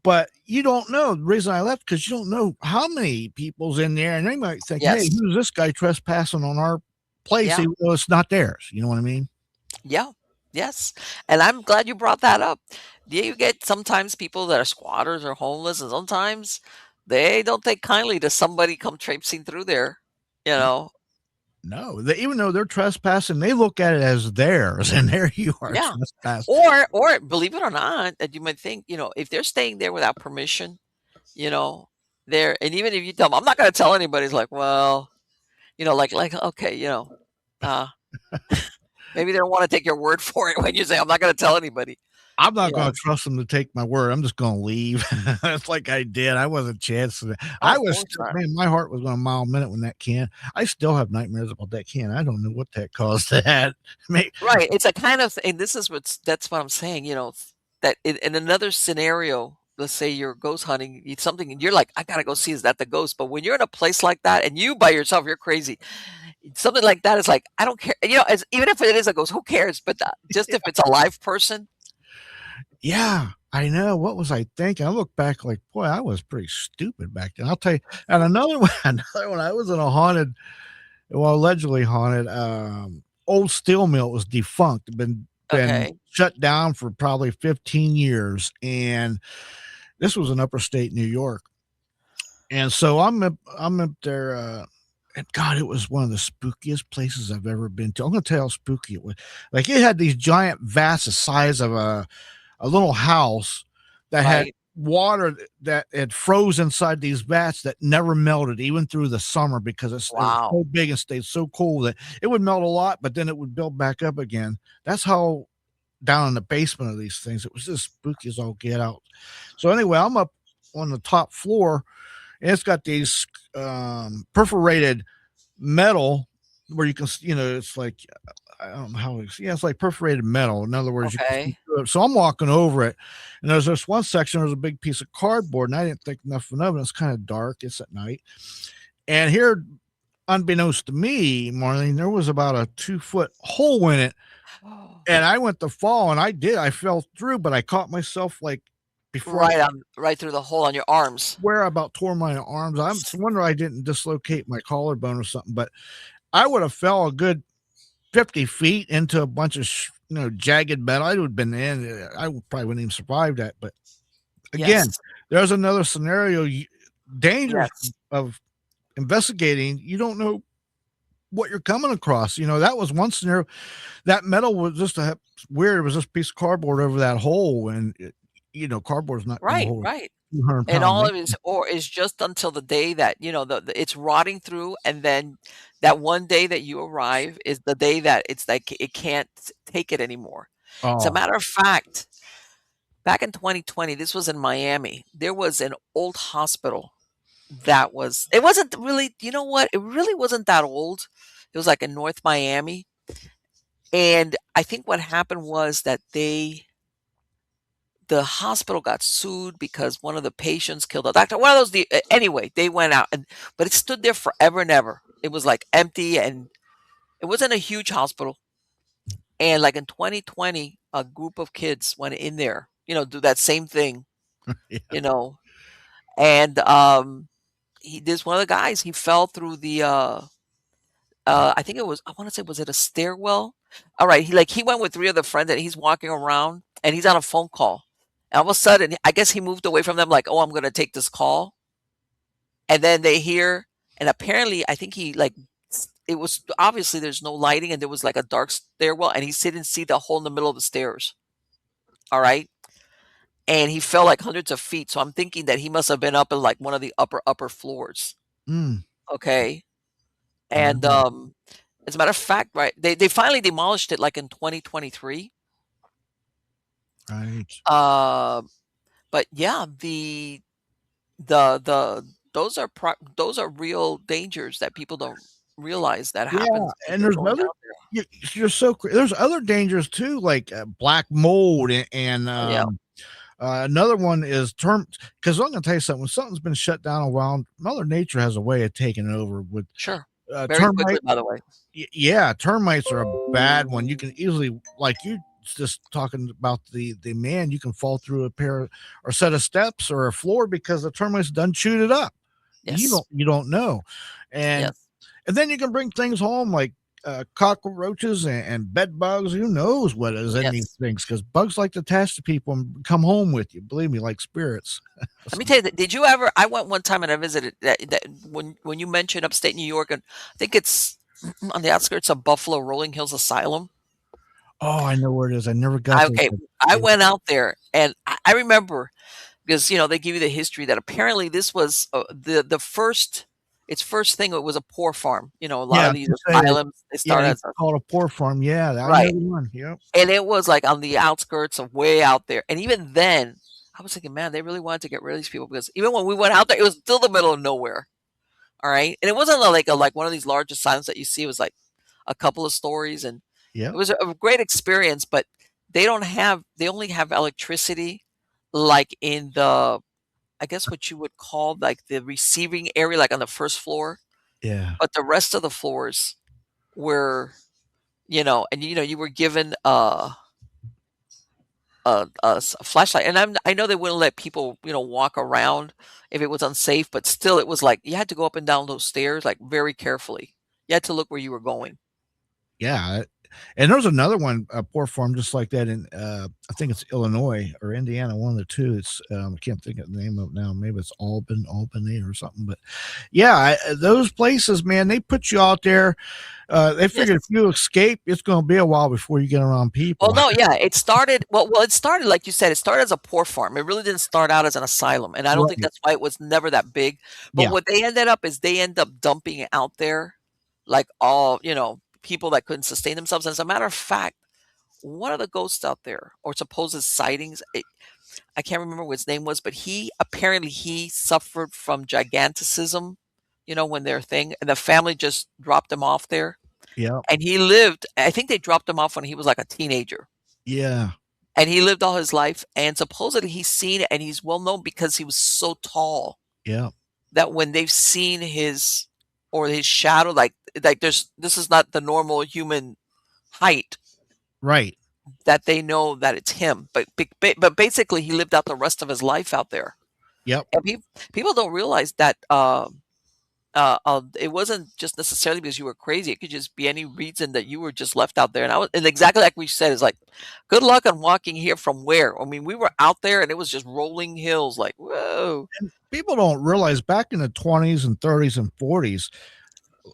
But you don't know the reason I left, because you don't know how many people's in there, and they might think, "Hey, Yes. who's this guy trespassing on our place?" Yeah. Even though it's not theirs. You know what I mean? Yeah. Yes. And I'm glad you brought that up. Yeah, you get sometimes people that are squatters or homeless, and sometimes they don't take kindly to somebody come traipsing through there, you know? No, even though they're trespassing, they look at it as theirs, and there you are Yeah. trespassing. Or believe it or not, that you might think, if they're staying there without permission, you know, and even if you tell them, I'm not gonna tell anybody, it's like, well, okay, uh, maybe they don't want to take your word for it when you say, I'm not gonna tell anybody, I'm not you gonna know. trust them to take my word. I'm just gonna leave. That's like I did. I wasn't chancing it. Oh, I of was course still, not. man, my heart was going a mile a minute when that can. I still have nightmares about that can. I don't know what that caused that. May Right, it's a kind of and this is that's what I'm saying, that in another scenario, let's say you're ghost hunting, it's something and you're like, "I gotta go see, is that the ghost?" But when you're in a place like that and you by yourself, you're crazy. Something like that is like, "I don't care," as even if it is a ghost, who cares? But, just if it's a live person. Yeah, I know. What was I thinking? I look back like, boy, I was pretty stupid back then. I'll tell you. And another one, another one. I was in a haunted, well, allegedly haunted, old steel mill. It was defunct. Been Okay, shut down for probably 15 years, and this was in upper state New York. And so I'm up there, and God, it was one of the spookiest places I've ever been to. I'm gonna tell you how spooky it was. Like, it had these giant vats the size of a little house that had right. water that had froze inside these vats that never melted even through the summer, because it was Wow. so big and stayed so cool that it would melt a lot, but then it would build back up again. That's how down in the basement of these things, it was just spooky as all get out. So anyway, I'm up. on the top floor, and it's got these perforated metal where you can, it's like, I don't know how it's, yeah, it's like perforated metal. In other words, you can see Okay. through it. So I'm walking over it, and there's this one section. There's a big piece of cardboard, and I didn't think nothing of it. It's kind of dark. It's at night, and here, unbeknownst to me, Marlene, there was about a 2 foot hole in it, Oh. and I went to fall, and I did. I fell through, but I caught myself like before I Right through the hole on your arms. swear I about tore my arms. I'm wonder I didn't dislocate my collarbone or something, but I would have fell a good 50 feet into a bunch of jagged metal. I would have been in. I probably wouldn't even survive that. But again, Yes. there's another scenario. Dangers Yes. of investigating. You don't know what you're coming across. That was one scenario. That metal was just weird. It was just a piece of cardboard over that hole, and cardboard's not going to Right, hold right. 200 And pound all man. of it is just until the day that, it's rotting through, and then that one day that you arrive is the day that it's like it can't take it anymore. As a Oh, matter of fact, back in 2020, this was in Miami. There was an old hospital that was it wasn't really, you know what? It really wasn't that old. It was like in North Miami. And I think what happened was that the hospital got sued because one of the patients killed a doctor. One of those anyway, they went out, but it stood there forever and ever. It was like empty, and it wasn't a huge hospital. And like in 2020, a group of kids went in there, do that same thing, yeah. you know. And he this one of the guys, he fell through the I think it was, I want to say, was it a stairwell? All right, he went with three other friends, and he's walking around, and he's on a phone call. And all of a sudden, I guess he moved away from them, like, "Oh, I'm gonna take this call." And then they hear, and apparently, I think it was obviously there's no lighting, and there was like a dark stairwell, and he didn't see the hole in the middle of the stairs. All right, and he fell like hundreds of feet. So I'm thinking that he must have been up in like one of the upper floors. Mm, Okay, and wow. as a matter of fact, right, they finally demolished it like in 2023. Right. Uh, but yeah, the those are real dangers that people don't realize that Yeah, happens when and you're there's going other out there. you you're so there's other dangers too, like, black mold and, Oh, yeah, another one is term. Because 'cause I'm gonna tell you something, when something's been shut down a while, Mother Nature has a way of taking over with, sure. Very quickly, termite. by the way. Yeah, termites are a bad one. You can easily, like you just talking about the man, you can fall through a pair or set of steps or a floor because the termites done chewed it up. Yes, You don't know. And yes, then you can bring things home like, cockroaches and bed bugs. Who knows what is in these yes. things? Because bugs like to attach to people and come home with you. Believe me, like spirits. Let me tell you that. Did you ever? I went one time and I visited that when you mentioned upstate New York, and I think it's on the outskirts of Buffalo, Rolling Hills Asylum. Oh, I know where it is. I never got there. Okay, But I yeah, went out there, and I remember because they give you the history that apparently this was the first. Its first thing, it was a poor farm. A lot yeah, of I these can say that. asylums, they Yeah, start it's as a called a poor farm. Yeah, I know right. the one. Yep. And it was, like, on the outskirts of way out there, and even then, I was thinking, "Man, they really wanted to get rid of these people," because even when we went out there, it was still the middle of nowhere, alright? And it wasn't like one of these large asylums that you see. It was, like, a couple of stories, and it Yep. was a great experience, but they only have electricity, like, in the I guess what you would call, like, the receiving area, like, on the 1st floor, Yeah. but the rest of the floors were, and, you were given, a flashlight, and I know they wouldn't let people, walk around if it was unsafe, but still, it was like you had to go up and down those stairs, like, very carefully. You had to look where you were going. Yeah. And there's another one, a poor farm just like that in, I think it's Illinois or Indiana, one of the two. It's, I can't think of the name of it now. Maybe it's Albany or something. But yeah, those places, man, they put you out there. They Yes. figure if you escape, it's going to be a while before you get around Well, people. no, yeah, it started it started like you said, it started as a poor farm. It really didn't start out as an asylum, and I don't think Right. that's why it was never that big. But Yeah. what they ended up is they end up dumping it out there, like all, people that couldn't sustain themselves. As a matter of fact, one of the ghosts out there, or supposed sightings, I can't remember what his name was, but he apparently he suffered from giganticism, when their thing, and the family just dropped him off there. Yep. And he lived, I think they dropped him off when he was like a teenager. Yeah. And he lived all his life. And supposedly he's seen and he's well known because he was so tall Yep. that when they've seen his or his shadow, like this is not the normal human height, Right. that they know that it's him. But basically he lived out the rest of his life out there. Yep. And people don't realize that it wasn't just necessarily because you were crazy. It could just be any reason that you were just left out there. And exactly like we said, it's like, good luck on walking here from where? I mean, we were out there and it was just rolling hills. Like, whoa. People don't realize back in the 20s and 30s and 40s,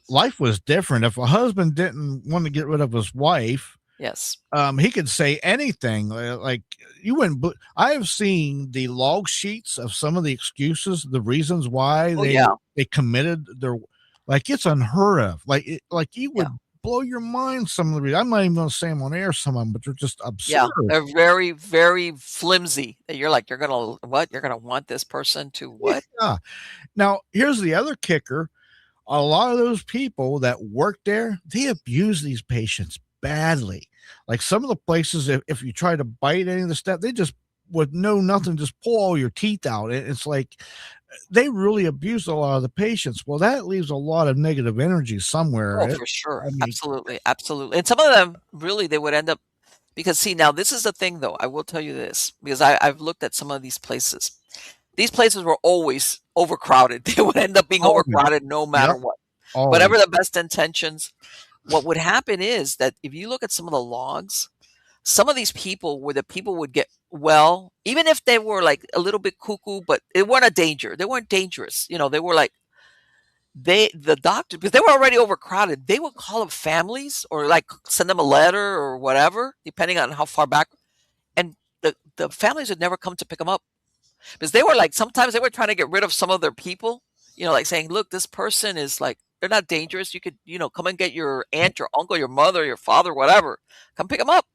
life was different. If a husband didn't want to get rid of his wife, Yes. he could say anything. Like you wouldn't. I have seen the log sheets of some of the excuses, the reasons why Oh yeah. they committed their. Like it's unheard of. Like you Yeah. would blow your mind. Some of the reasons. I'm not even going to say them on air. Some of them, but they're just Yeah. absurd. They're very, very flimsy. That you're like, you're gonna what? You're gonna want this person to what? Yeah. Now here's the other kicker. A lot of those people that work there, they abuse these patients badly. Like some of the places, if you try to bite any of the stuff, they just with no nothing, just pull all your teeth out. It's like they really abuse a lot of the patients. Well, that leaves a lot of negative energy somewhere. Oh, for sure. I mean, Absolutely. Absolutely. And some of them really they would end up because see now this is the thing though. I will tell you this because I've looked at some of these places. These places were always overcrowded. They would end up being always, overcrowded no matter yep, what. always, Whatever the best intentions, what would happen is that if you look at some of the logs, some of these people where the people would get well, even if they were like a little bit cuckoo, but they weren't a danger. They weren't dangerous. They were like the doctor because they were already overcrowded. They would call up families or like send them a letter or whatever, depending on how far back. And the families would never come to pick them up because they were like sometimes they were trying to get rid of some of their people. Like saying, look, this person is like they're not dangerous. You could come and get your aunt, your uncle, your mother, your father, whatever. Come pick them up.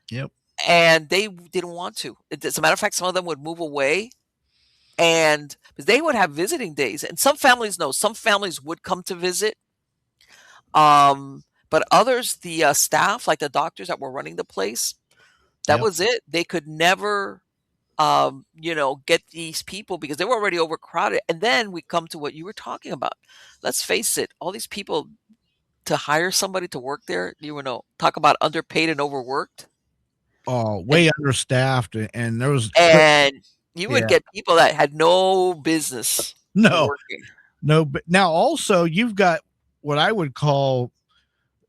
yep, And they didn't want to. As a matter of fact, some of them would move away and because they would have visiting days. And some families no, some families would come to visit. But others, the staff, like the doctors that were running the place, that yep. was it. They could never get these people because they were already overcrowded. And then we come to what you were talking about. Let's face it, all these people to hire somebody to work there, talk about underpaid and overworked. And Way understaffed, and there was, and you would yeah, get people that had no business no, working. no. But now also you've got what I would call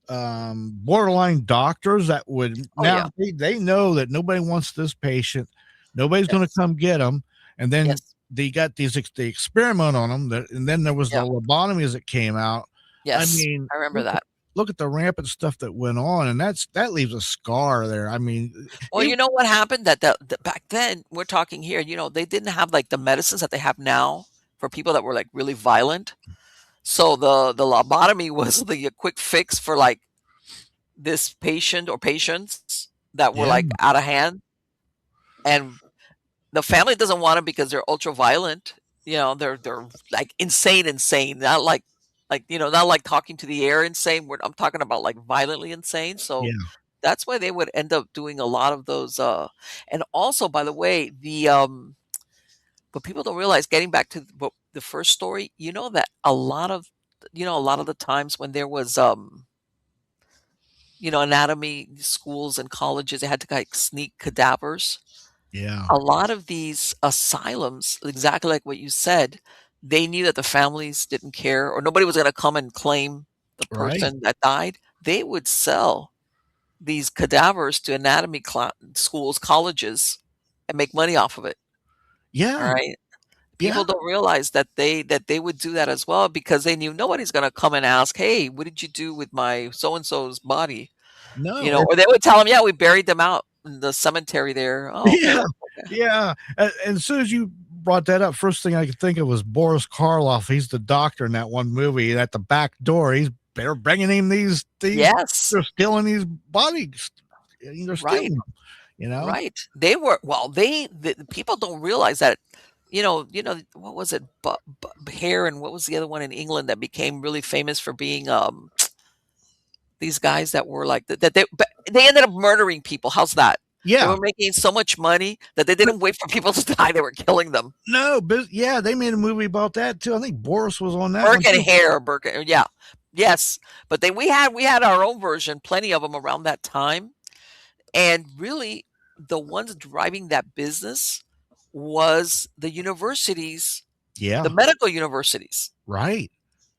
borderline doctors that would Oh yeah. now they know that nobody wants this patient, nobody's going to Yes. come get them, and then Yes. they got they experiment on them, and then there was the Yeah. lobotomies that came out. I Yes. mean, I remember that. look at the rampant stuff that went on, and that leaves a scar there. I mean, Well, it you know what happened that back then we're talking here, they didn't have like the medicines that they have now for people that were like really violent. So the lobotomy was the quick fix for like this patient or patients that were yeah, like out of hand, and the family doesn't want them because they're ultra violent. They're like insane, not like talking to the air insane. I'm talking about like violently insane. So yeah, that's why they would end up doing a lot of those. And also, by the way, but people don't realize. Getting back to the first story, that a lot of the times when there was anatomy schools and colleges, they had to like sneak cadavers. yeah, A lot of these asylums, exactly like what you said, they knew that the families didn't care or nobody was going to come and claim the right, person that died. They would sell these cadavers to anatomy schools, colleges, and make money off of it. All yeah, right. yeah. People don't realize that they would do that as well because they knew nobody's going to come and ask, "Hey, what did you do with my so and so's body?" No, Or they would tell them, "Yeah, we buried them out in the cemetery there." Oh, okay. yeah, yeah. And as soon as you brought that up, first thing I could think of was Boris Karloff. He's the doctor in that one movie. And at the back door, they're bringing him these. Yes. They're stealing these bodies. They're Right. stealing them. you know? Right. They were well, the people don't realize that, what was it? Hare and what was the other one in England that became really famous for being, these guys that were like that they ended up murdering people. How's that? They Yeah. were making so much money that they didn't wait for people to die, they were killing them. No, but yeah, they made a movie about that too. I think Boris was on that one Burke and too. Hare, yeah. Yes. But they we had our own version, plenty of them around that time. And really, the ones driving that business was the universities, Yeah, the medical universities. right.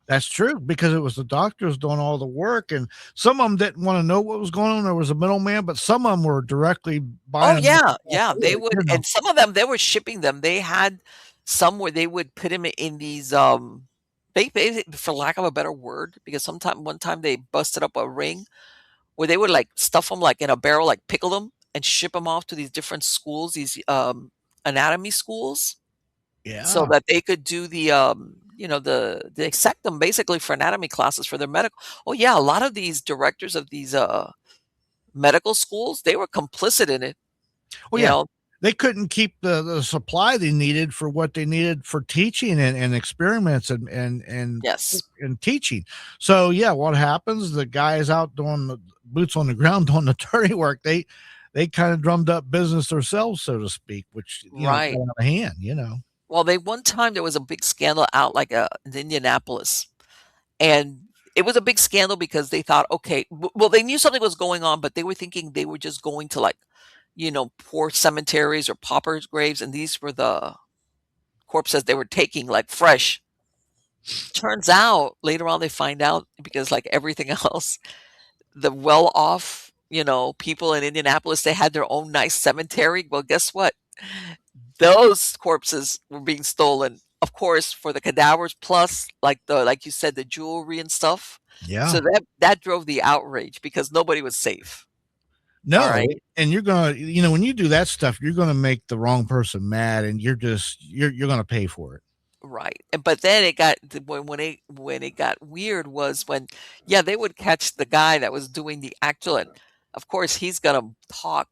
That's true because it was the doctors doing all the work, and some of them didn't want to know what was going on. There was a middleman, but some of them were directly Oh, buying them yeah, off yeah, they for it, would, you know? and some of them, they were shipping them. They had some where they would put them in these, they for lack of a better word, because one time they busted up a ring where they would, like, stuff them, like, in a barrel, like, pickle them and ship them off to these different schools, these, anatomy schools. So Yeah. that they could do the they sect them basically for anatomy classes for their medical. Oh, yeah, a lot of these directors of these, medical schools, they were complicit in it, Oh, you yeah. know? They couldn't keep the supply they needed for what they needed for teaching and experiments Yes. and teaching. So, yeah, what happens? The guys out doing the boots on the ground doing the dirty work, they kinda drummed up business themselves, so to speak, which, Right. got out of hand, you know? Well, they one time there was a big scandal out, like, in Indianapolis, and it was a big scandal because they thought, okay, well, they knew something was going on, but they were thinking they were just going to, like, poor cemeteries or paupers' graves, and these were the corpses they were taking, like, fresh. Turns out, later on, they find out because, like everything else, the well-off, people in Indianapolis, they had their own nice cemetery. Well, guess what? Those corpses were being stolen, of course, for the cadavers plus, like you said, the jewelry and stuff. Yeah. So that drove the outrage because nobody was safe. All No, right? and you're gonna when you do that stuff, you're gonna make the wrong person mad, and you're gonna pay for it. Right. But then it got when it got weird was when, yeah, they would catch the guy that was doing the actual, and of course he's gonna talk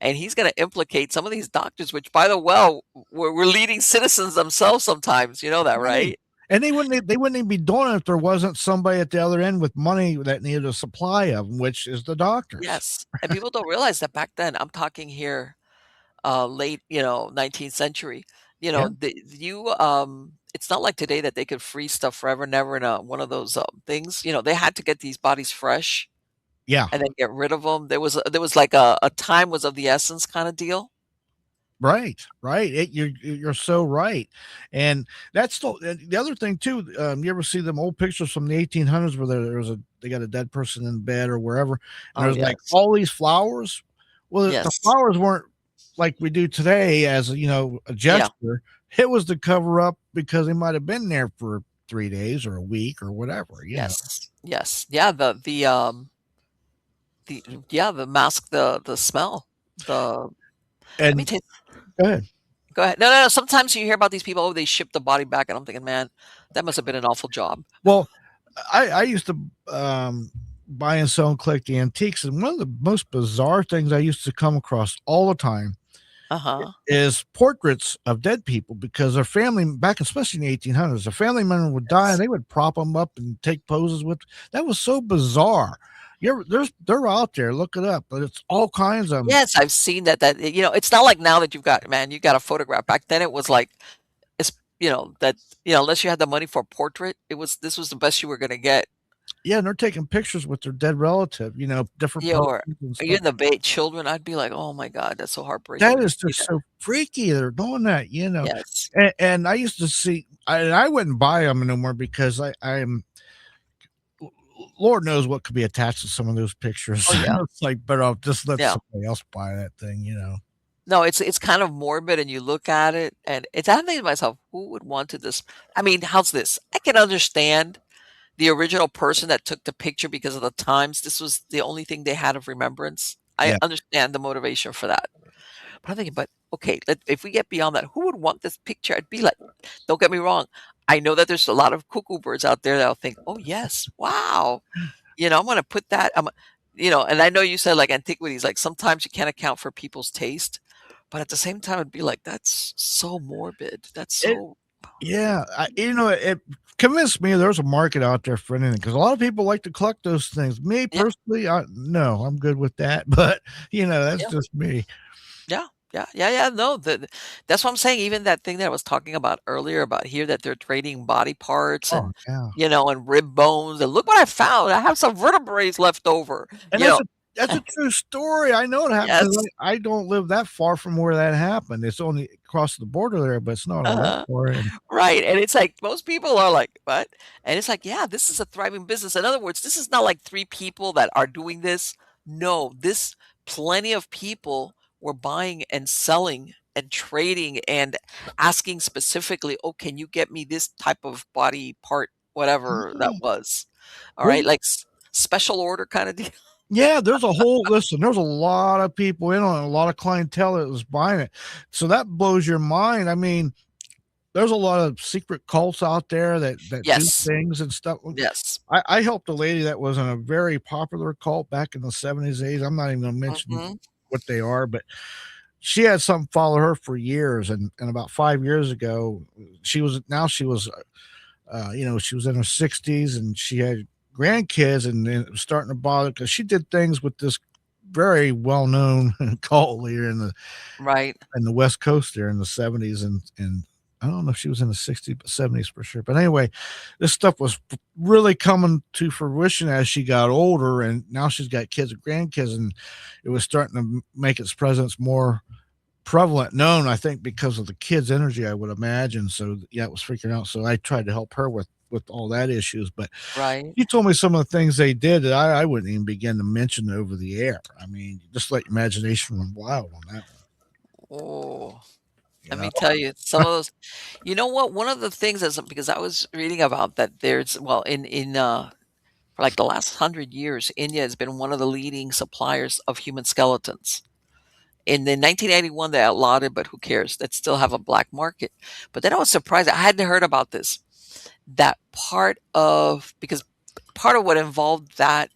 and he's gonna implicate some of these doctors, which by the well were leading citizens themselves sometimes. You know that, Right. right? And they wouldn't even be doing it if there wasn't somebody at the other end with money that needed a supply of 'em, which is the doctors. Yes. And people don't realize that back then, I'm talking here late, 19th century. Yeah, It's not like today that they could freeze stuff forever and ever in one of those things. They had to get these bodies fresh yeah. and then get rid of them. There was like a time was of the essence kind of deal. Right, right. You're so right, and that's the other thing too. You ever see them old pictures from the 1800s where they got a dead person in bed or wherever, and Oh there's like yes, all these flowers. Well, the yes, flowers weren't like we do today as a yeah, gesture. It was to cover up because they might have been there for 3 days or a week or whatever. yes, yes, yeah. The yeah, the mask, the smell, the. Let me And take. go ahead. Go ahead. No, no, no. Sometimes you hear about these people. Oh, they shipped the body back, and I'm thinking, man, that must have been an awful job. Well, I used to buy and sell and collect antiques, and one of the most bizarre things I used to come across all the time Uh huh. is portraits of dead people because their family back, especially in the 1800s, a family member would die and Yes. they would prop them up and take poses with. That was so bizarre. They're out there. Look it up, but it's all kinds of 'em. Yes, I've seen that. It's not like now that you got a photograph. Back then, it was like it's that unless you had the money for a portrait, this was the best you were gonna get. Yeah, and they're taking pictures with their dead relative. Different poses Or and are you stuff. in the Bay children? I'd be like, oh my god, that's so heartbreaking That when you is see just that. so freaky they're doing that. Yes. And I used to see I wouldn't buy them no more because I'm Lord knows what could be attached to some of those pictures. Oh yeah. It's like, better off just let Yeah. somebody else buy that thing. No, it's kind of morbid, and you look at it, and I'm thinking to myself, who would want to this? I mean, how's this? I can understand the original person that took the picture because of the times. This was the only thing they had of remembrance. I Yeah. understand the motivation for that. But I'm thinking, but okay, if we get beyond that, who would want this picture? I'd be like, don't get me wrong. I know that there's a lot of cuckoo birds out there that'll think, oh yes, wow. I'm going to put that. and I know you said like antiquities, like sometimes you can't account for people's taste, but at the same time, it'd be like, that's so morbid. That's It so, Yeah, it convinced me there's a market out there for anything because a lot of people like to collect those things. Me yeah, personally, no, I'm good with that, but, that's yeah. just me. Yeah, yeah, yeah, yeah. No, that's what I'm saying. Even that thing that I was talking about earlier about here that they're trading body parts Oh, and yeah. and rib bones and look what I found. I have some vertebrae left over. And that's a true story. I know it happened because Yes. I don't live that far from where that happened. It's only across the border there, but it's not all that Uh-huh. far, and Right. And it's like most people are like, what? And it's like, yeah, this is a thriving business. In other words, this is not like three people that are doing this. No, this plenty of people were buying and selling and trading and asking specifically, oh, can you get me this type of body part, whatever that yeah, was? All there's right. Like special order kind of deal. yeah, there's a lot of people in on it, a lot of clientele that was buying it. So that blows your mind. I mean, there's a lot of secret cults out there that do Yes. things and stuff. Yes. I helped a lady that was in a very popular cult back in the 70s, 80s. I'm not even gonna mention Hmm. what they are, but she had something follow her for years, and about 5 years ago, she was, she was in her 60s, and she had grandkids, and it was starting to bother because she did things with this very well-known cult leader Right. in the West Coast there in the 70s, and I don't know if she was in the 60s, but 70s for sure. But anyway, this stuff was really coming to fruition as she got older, and now she's got kids and grandkids, and it was starting to make its presence more prevalent, known, I think, because of the kids' energy, I would imagine. So yeah, it was freaking out. So I tried to help her with all that issues, but Right. you told me some of the things they did that I wouldn't even begin to mention over the air. I mean, just let your imagination run wild on that one, Oh, you let know? me tell you, some of those. You know what? One of the things is because I was reading about that there's well in for like the last 100 years, India has been one of the leading suppliers of human skeletons. In the 1981, they outlawed it, but who cares? They still have a black market. But then I was surprised. I hadn't heard about this. That part of because part of what involved that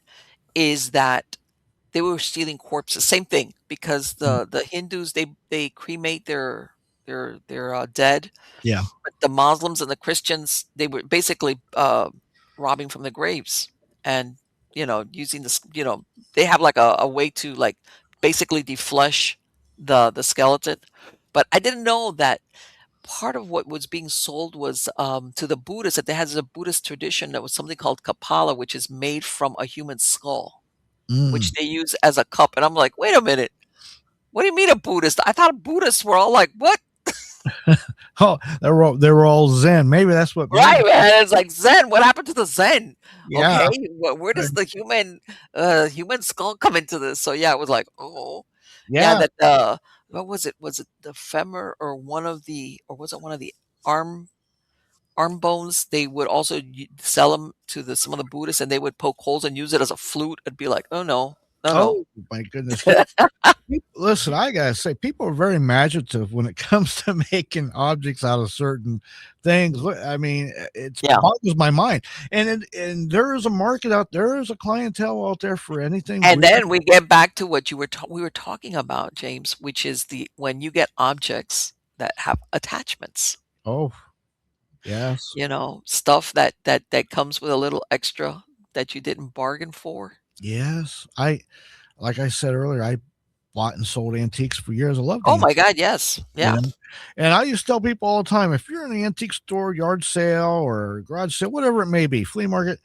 is that they were stealing corpses. Same thing because Mm, the Hindus they cremate their dead. yeah. But the Muslims and the Christians, they were basically, robbing from the graves and, using this, they have like a way to like basically deflesh the skeleton. But I didn't know that part of what was being sold was to the Buddhists, that there has a Buddhist tradition that was something called Kapala, which is made from a human skull, which Mm. they use as a cup. And I'm like, wait a minute. What do you mean a Buddhist? I thought Buddhists were all like, what? Oh, they were all Zen. Maybe that's what made Right, it. man, it's like Zen, what happened to the Zen? Yeah. Okay, where does the human skull come into this? So, yeah, it was like, "Oh." Yeah, Yeah. that, what was it? Was it the femur or was it one of the arm arm bones? They would also sell them to some of the Buddhists, and they would poke holes and use it as a flute. It'd be like, "Oh, no. No, no." Oh my goodness. Listen, I gotta say, people are very imaginative when it comes to making objects out of certain things. I mean, it Yeah. boggles my mind. And there is a market out there is a clientele out there for anything And weird. then we get back to what we were talking about, James, which is the when you get objects that have attachments. Oh, yes. Stuff that comes with a little extra that you didn't bargain for. Yes. Like I said earlier, I bought and sold antiques for years. I loved Oh my antiques, god, yes. you Yeah, know? And I used to tell people all the time, if you're in an antique store, yard sale, or garage sale, whatever it may be, flea market,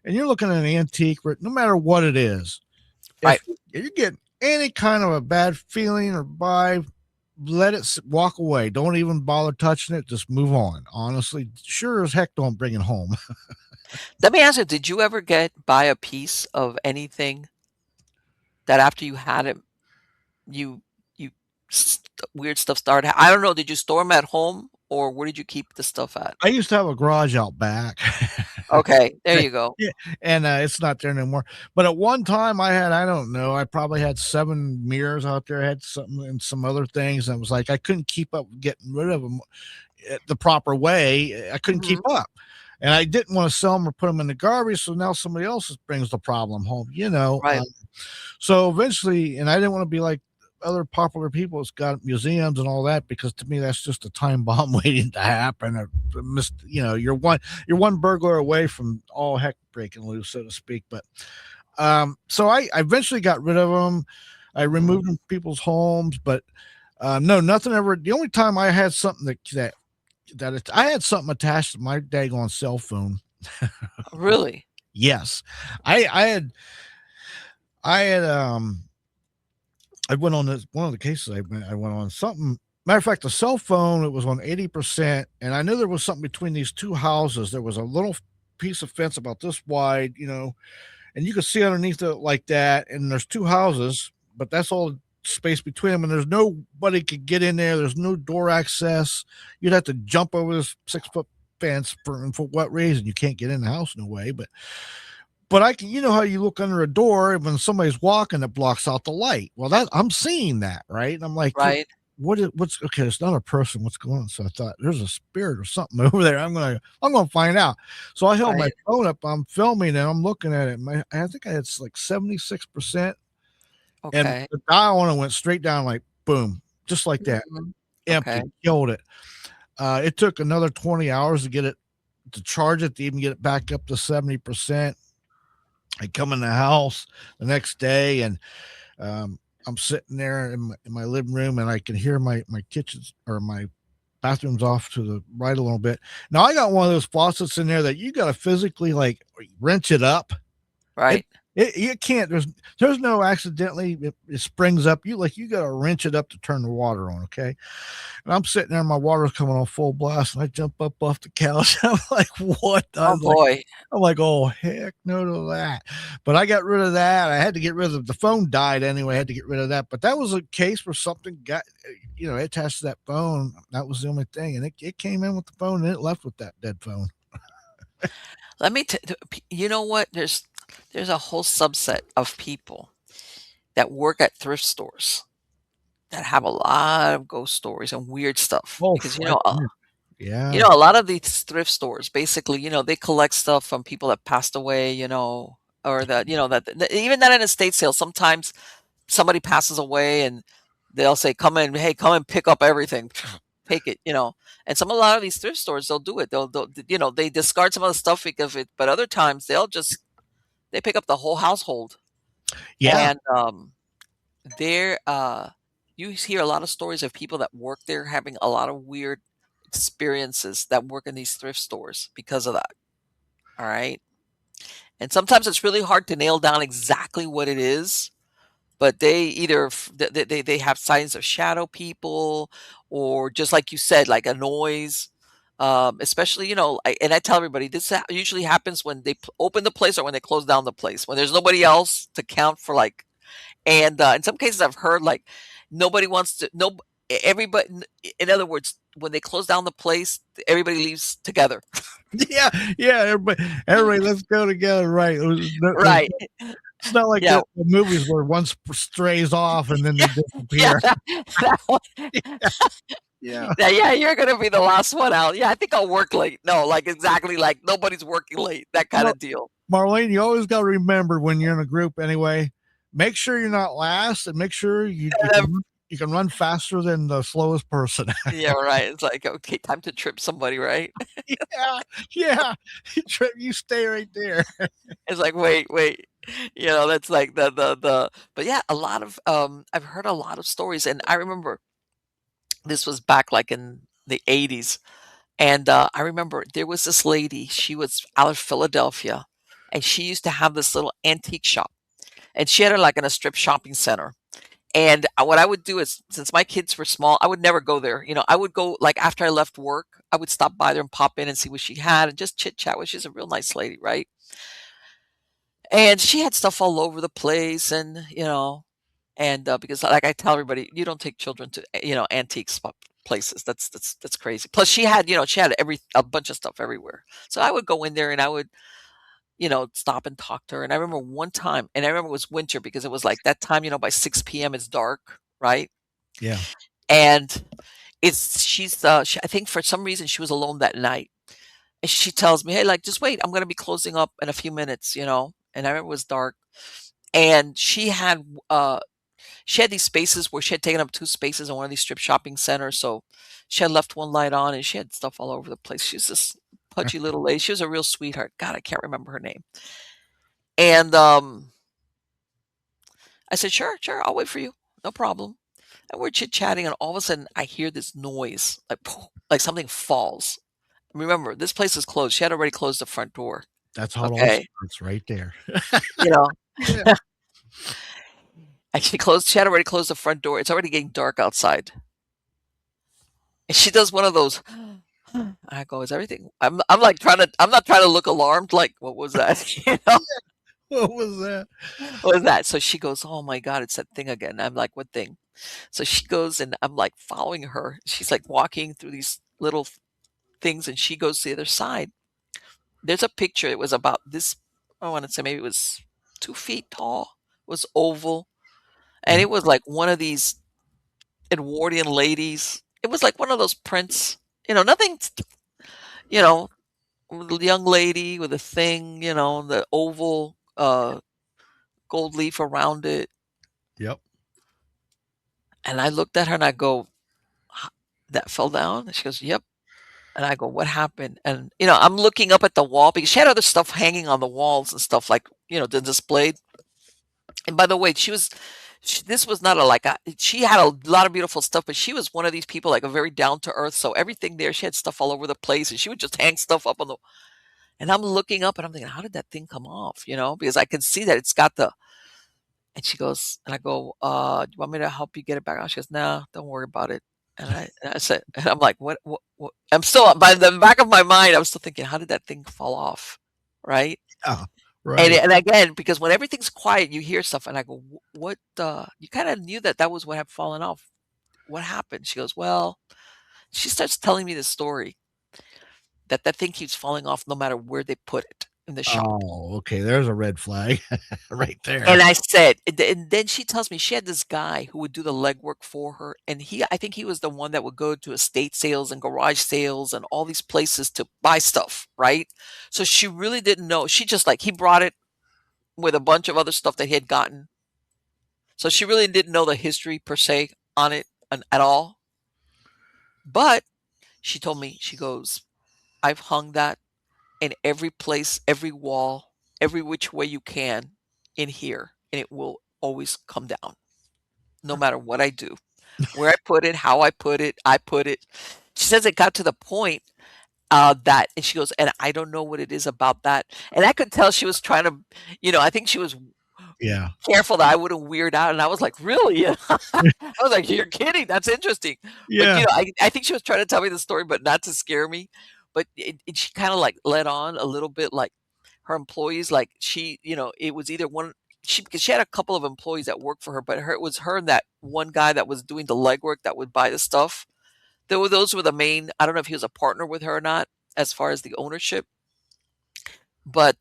and you're looking at an antique, no matter what it is, right. if you get any kind of a bad feeling or vibe, let it walk away. Don't even bother touching it. Just move on. Honestly, sure as heck, don't bring it home. Let me ask you, did you ever buy a piece of anything that after you had it, you you weird stuff started I don't know, did you store them at home, or where did you keep the stuff at? I used to have a garage out back. Okay, there you go. Yeah, and it's not there anymore. But at one time, I don't know, I probably had 7 mirrors out there. I had something and some other things. And it was like I couldn't keep up getting rid of them the proper way. I couldn't keep Mhm. up. And I didn't want to sell them or put them in the garbage. So now somebody else brings the problem home. Right. So eventually, and I didn't want to be like other popular people that's got museums and all that, because to me that's just a time bomb waiting to happen. You're one burglar away from all heck breaking loose, so to speak. But so I eventually got rid of them. I Mhm. removed them from people's homes, but no, nothing ever. The only time I had something I had something attached to my daggone cell phone. Really? Yes, I had I had I went on this one of the cases I went on something. Matter of fact, the cell phone, it was on 80%, and I knew there was something between these two houses. There was a little piece of fence about this wide, and you could see underneath it like that. And there's two houses, but that's all space between them, and there's nobody could get in there. There's no door access. You'd have to jump over this 6 foot fence for what reason? You can't get in the house, no way. But I can, how you look under a door and when somebody's walking, it blocks out the light. Well, that I'm seeing that, right? And I'm like, Right, what's okay? It's not a person. What's going on? So I thought there's a spirit or something over there. I'm gonna find out. So I held my right. phone up. I'm filming and I'm looking at it. I think I had like 76%, and Okay. the dial on it went straight down, like boom, just like that, Mhm. Okay. empty, killed it. It took another 20 hours to get it to charge it to even get it back up to 70%. I come in the house the next day, and I'm sitting there in my living room, and I can hear my kitchen's or my bathroom's off to the right a little bit. Now I got one of those faucets in there that you got to physically like wrench it up. It Right. it you can't. There's no accidentally it springs up. You got to wrench it up to turn the water on. Okay, and I'm sitting there, my water's coming on full blast, and I jump up off the couch. I'm like, what? Oh, boy. I'm like, oh heck no to that. But I got rid of that. I had to get rid of the phone died anyway. I had to get rid of that. But that was a case where something got attached to that phone. That was the only thing. And it came in with the phone and it left with that dead phone. Let me you know what? There's a whole subset of people that work at thrift stores that have a lot of ghost stories and weird stuff Oh, because, yeah. a lot of these thrift stores, basically, they collect stuff from people that passed away, or that, even that in estate sale, sometimes somebody passes away and they'll say, come in, hey, come and pick up everything, take it. And a lot of these thrift stores, they'll do it. They discard some of the stuff because of it, but other times they pick up the whole household. Yeah. And there, you hear a lot of stories of people that work there having a lot of weird experiences that work in these thrift stores because of that. All right. And sometimes it's really hard to nail down exactly what it is, but they either they have signs of shadow people, or just like you said, like a noise. Especially, and I tell everybody this usually happens when they open the place or when they close down the place, when there's nobody else to count for, like. And in some cases, I've heard like nobody wants to. No, everybody. In other words, when they close down the place, everybody leaves together. Yeah. Yeah. Everybody, let's go together. Right. Right. It's not like Yeah. the movies where one strays off and then they Yeah. Yeah. disappear. That one. Yeah. Yeah, yeah, you're gonna be the last one out. Yeah, I think I'll work late. No, like exactly, like nobody's working late. That kind Mar- of deal. Marlene, you always got to remember when you're in a group anyway, make sure you're not last and make sure you can run faster than the slowest person. Yeah, right. It's like, okay, time to trip somebody, right? Yeah. Yeah. You stay right there. It's like, wait, wait. That's like but yeah, a lot of I've heard a lot of stories, and I remember this was back like in the 80s. And I remember there was this lady, she was out of Philadelphia, and she used to have this little antique shop. And she had it like in a strip shopping center. And what I would do is, since my kids were small, I would never go there. I would go like after I left work, I would stop by there and pop in and see what she had and just chit chat with. She's a real nice lady, right? And she had stuff all over the place, and because like I tell everybody, you don't take children to antique places. That's crazy. Plus, she had a bunch of stuff everywhere. So I would go in there and I would stop and talk to her. And I remember one time, and I remember it was winter because it was like that time, by 6 p.m. it's dark, right? Yeah. And I think for some reason she was alone that night. And she tells me, hey, like, just wait, I'm going to be closing up in a few minutes. And I remember it was dark. and she had these spaces where she had taken up 2 spaces in one of these strip shopping centers, so she had left one light on, and she had stuff all over the place. She's this pudgy little lady. She was a real sweetheart. God, I can't remember her name. And, I said, "Sure, sure, I'll wait for you. No problem." And we're chit-chatting, and all of a sudden, I hear this noise, like, like something falls. Remember, this place is closed. She had already closed the front door, That's how it all okay? starts right there. You know? Yeah. And she had already closed the front door. It's already getting dark outside. And she does one of those, I go, "Is everything?" I'm like I'm not trying to look alarmed, like, "What was that?" You know? What was that? "What was that?" So she goes, "Oh my god, it's that thing again." I'm like, "What thing?" So she goes, and I'm, like, following her. She's, like, walking through these little things, and she goes to the other side. There's a picture, it was about this, I wanna say maybe it was 2 feet tall, was oval, and Yeah. it was like one of these Edwardian ladies. It was like one of those prints, nothing, you know, the young lady with a thing, the oval, gold leaf around it, Yep. and I looked at her and I go, "H that fell down?" And she goes, "Yep." And I go, "What happened?" And, I'm looking up at the wall because she had other stuff hanging on the walls and stuff like, the displayed. And by the way, this was not she had a lot of beautiful stuff, but she was one of these people, like, a very down to earth, so everything there, she had stuff all over the place, and she would just hang stuff up on the, and I'm looking up and I'm thinking, "How did that thing come off?" Because I can see that it's got the, and she goes, and I go, "Do you want me to help you get it back on?" She goes, "No, don't worry about it." And I said, and I'm like, what?" I'm still, by the back of my mind, I'm still thinking, "How did that thing fall off?" Right? Yeah. And Right. and again, because when everything's quiet, you hear stuff, and I go, What, you kinda knew that that was what had fallen off. What happened?" She goes, "Well," she starts telling me the story that that thing keeps falling off no matter where they put it in the shop. Oh, okay, there's a red flag right there. And I said, and then she tells me she had this guy who would do the legwork for her, and I think he was the one that would go to estate sales and garage sales and all these places to buy stuff, right? So she really didn't know. She just, like, he brought it with a bunch of other stuff that he had gotten. So she really didn't know the history per se on it at all. But she told me, she goes, "I've hung that in every place, every wall, every which way you can in here, and it will always come down, no matter what I do. Where I put it, how I put it." She says it got to the point, that, and she goes, "And I don't know what it is about that." And I could tell she was trying to, I think she was Yeah. careful that I wouldn't weird out, and I was like, "Really?" I was like, "You're kidding, that's interesting." But, Yeah. I think she was trying to tell me the story, but not to scare me. But she kinda, like, let on a little bit, like, her employees, like, it was either one, because she had a couple of employees that worked for her, but it was her and that one guy that was doing the legwork that would buy the stuff. Those were the main, I don't know if he was a partner with her or not, as far as the ownership, but,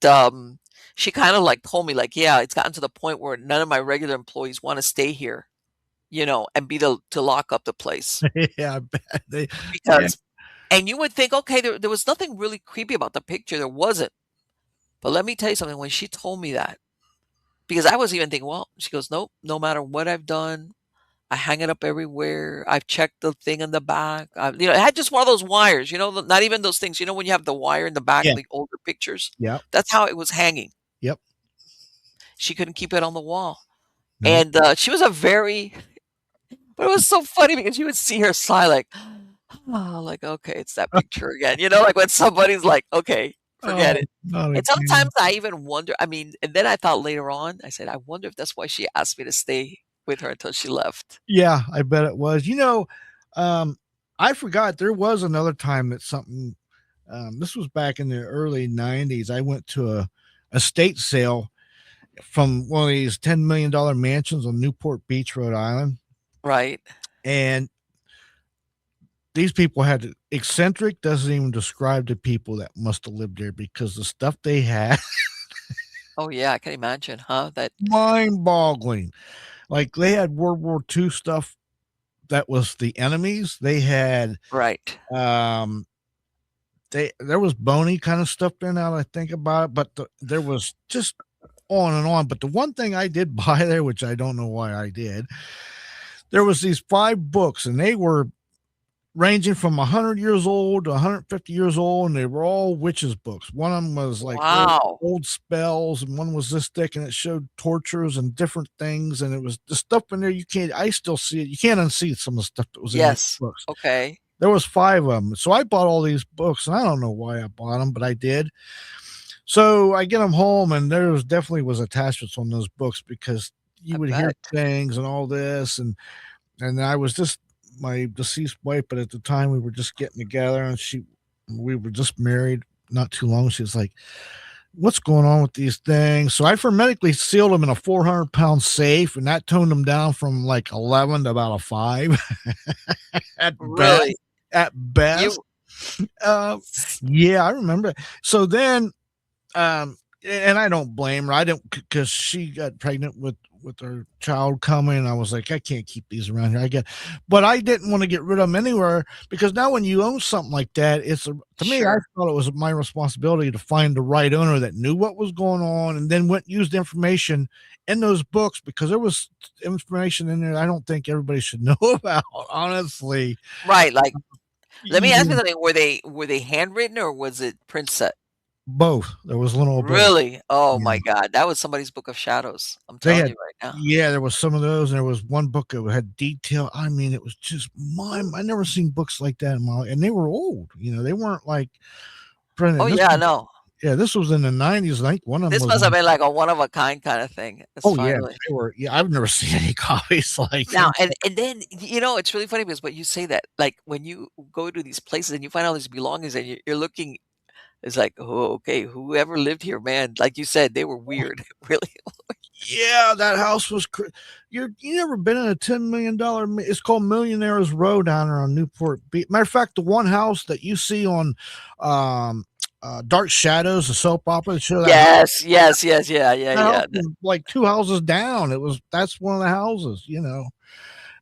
she kinda, like, told me, like, "Yeah, it's gotten to the point where none of my regular employees wanna stay here, and be the to lock up the place." Yeah, I bet they yeah. Because, and you would think, okay, there was nothing really creepy about the picture, there wasn't. But let me tell you something, when she told me that, because I was even thinking, well, she goes, "Nope, no matter what I've done, I hang it up everywhere. I've checked the thing in the back." It had just one of those wires, not even those things, when you have the wire in the back Yeah. of the older pictures. Yep. That's how it was hanging. Yep. She couldn't keep it on the wall. No. And, she was a very, but it was so funny because you would see her sigh like, "Oh," like, "Okay, it's that picture again." Like when somebody's like, "Okay, forget Oh, it." not And sometimes again. I even wonder, and then I thought later on, I said, "I wonder if that's why she asked me to stay with her until she left." Yeah, I bet it was. Um, I forgot there was another time that something, this was back in the early '90s. I went to a estate sale from one of these $10 million mansions on Newport Beach, Rhode Island, Right? and these people had eccentric doesn't even describe the people that must have lived there because the stuff they had, Oh, yeah, I can imagine, huh? That, mind-boggling. Like, they had World War II stuff that was the enemies. They had, right. um there was bony kind of stuff there now that I think about it, but there was just on and on. But the one thing I did buy there, which I don't know why I did, there was these 5 books, and they were ranging from 100 years old to 150 years old, and they were all witches books. One of them was like Wow. old spells, and one was this thick, and it showed tortures and different things. And it was the stuff in there you can't. I still see it. You can't unsee some of the stuff that was in these Yes. books. Okay. There was 5 of them, so I bought all these books, and I don't know why I bought them, but I did. So I get them home, and there was definitely was attachments on those books because you I would hear bet. things and all this, and I was just my deceased wife, but at the time we were just getting together, and we were just married not too long. She was like, "What's going on with these things?" So I hermetically sealed them in a 400-pound safe, and that toned them down from like 11 to about a 5 at best. Really? At best, You uh, yeah, I remember. So then and I don't blame her. I don't because she got pregnant with her child coming. And I was like, I can't keep these around here. But I didn't want to get rid of them anywhere because now when you own something like that, to me, I Sure. thought it was my responsibility to find the right owner that knew what was going on and then went and used information in those books because there was information in there I don't think everybody should know about. Honestly, Right, like, let me ask you yeah, something, were they handwritten or was it print set? both. There was a little of both. Really? Oh Yeah. my god, that was somebody's book of shadows, I'm They telling had you right now. yeah, there was some of those, and there was one book that had detail. I mean, it was just I never seen books like that in my life, and they were old. They weren't like Oh, printed. yeah, no. This was in the 90s. I think one of them This was must have on. been like a one of a kind kinda thing, it's Oh yeah, finally they were. Yeah, I've never seen any copies like now, them. and then, it's really funny because when you say that, like, when you go to these places and you find all these belongings and you're looking, it's like, "Oh, okay, whoever lived here, man," like you said, they were weird, really. Yeah, that house was. You never been in a $10 million? It's called Millionaires Row down there on Newport Beach. Matter of fact, the one house that you see on um, Dark Shadows, the soap opera, show Yes, yes, yes, yeah, yeah, that house yeah, was like 2 houses down. That's one of the houses.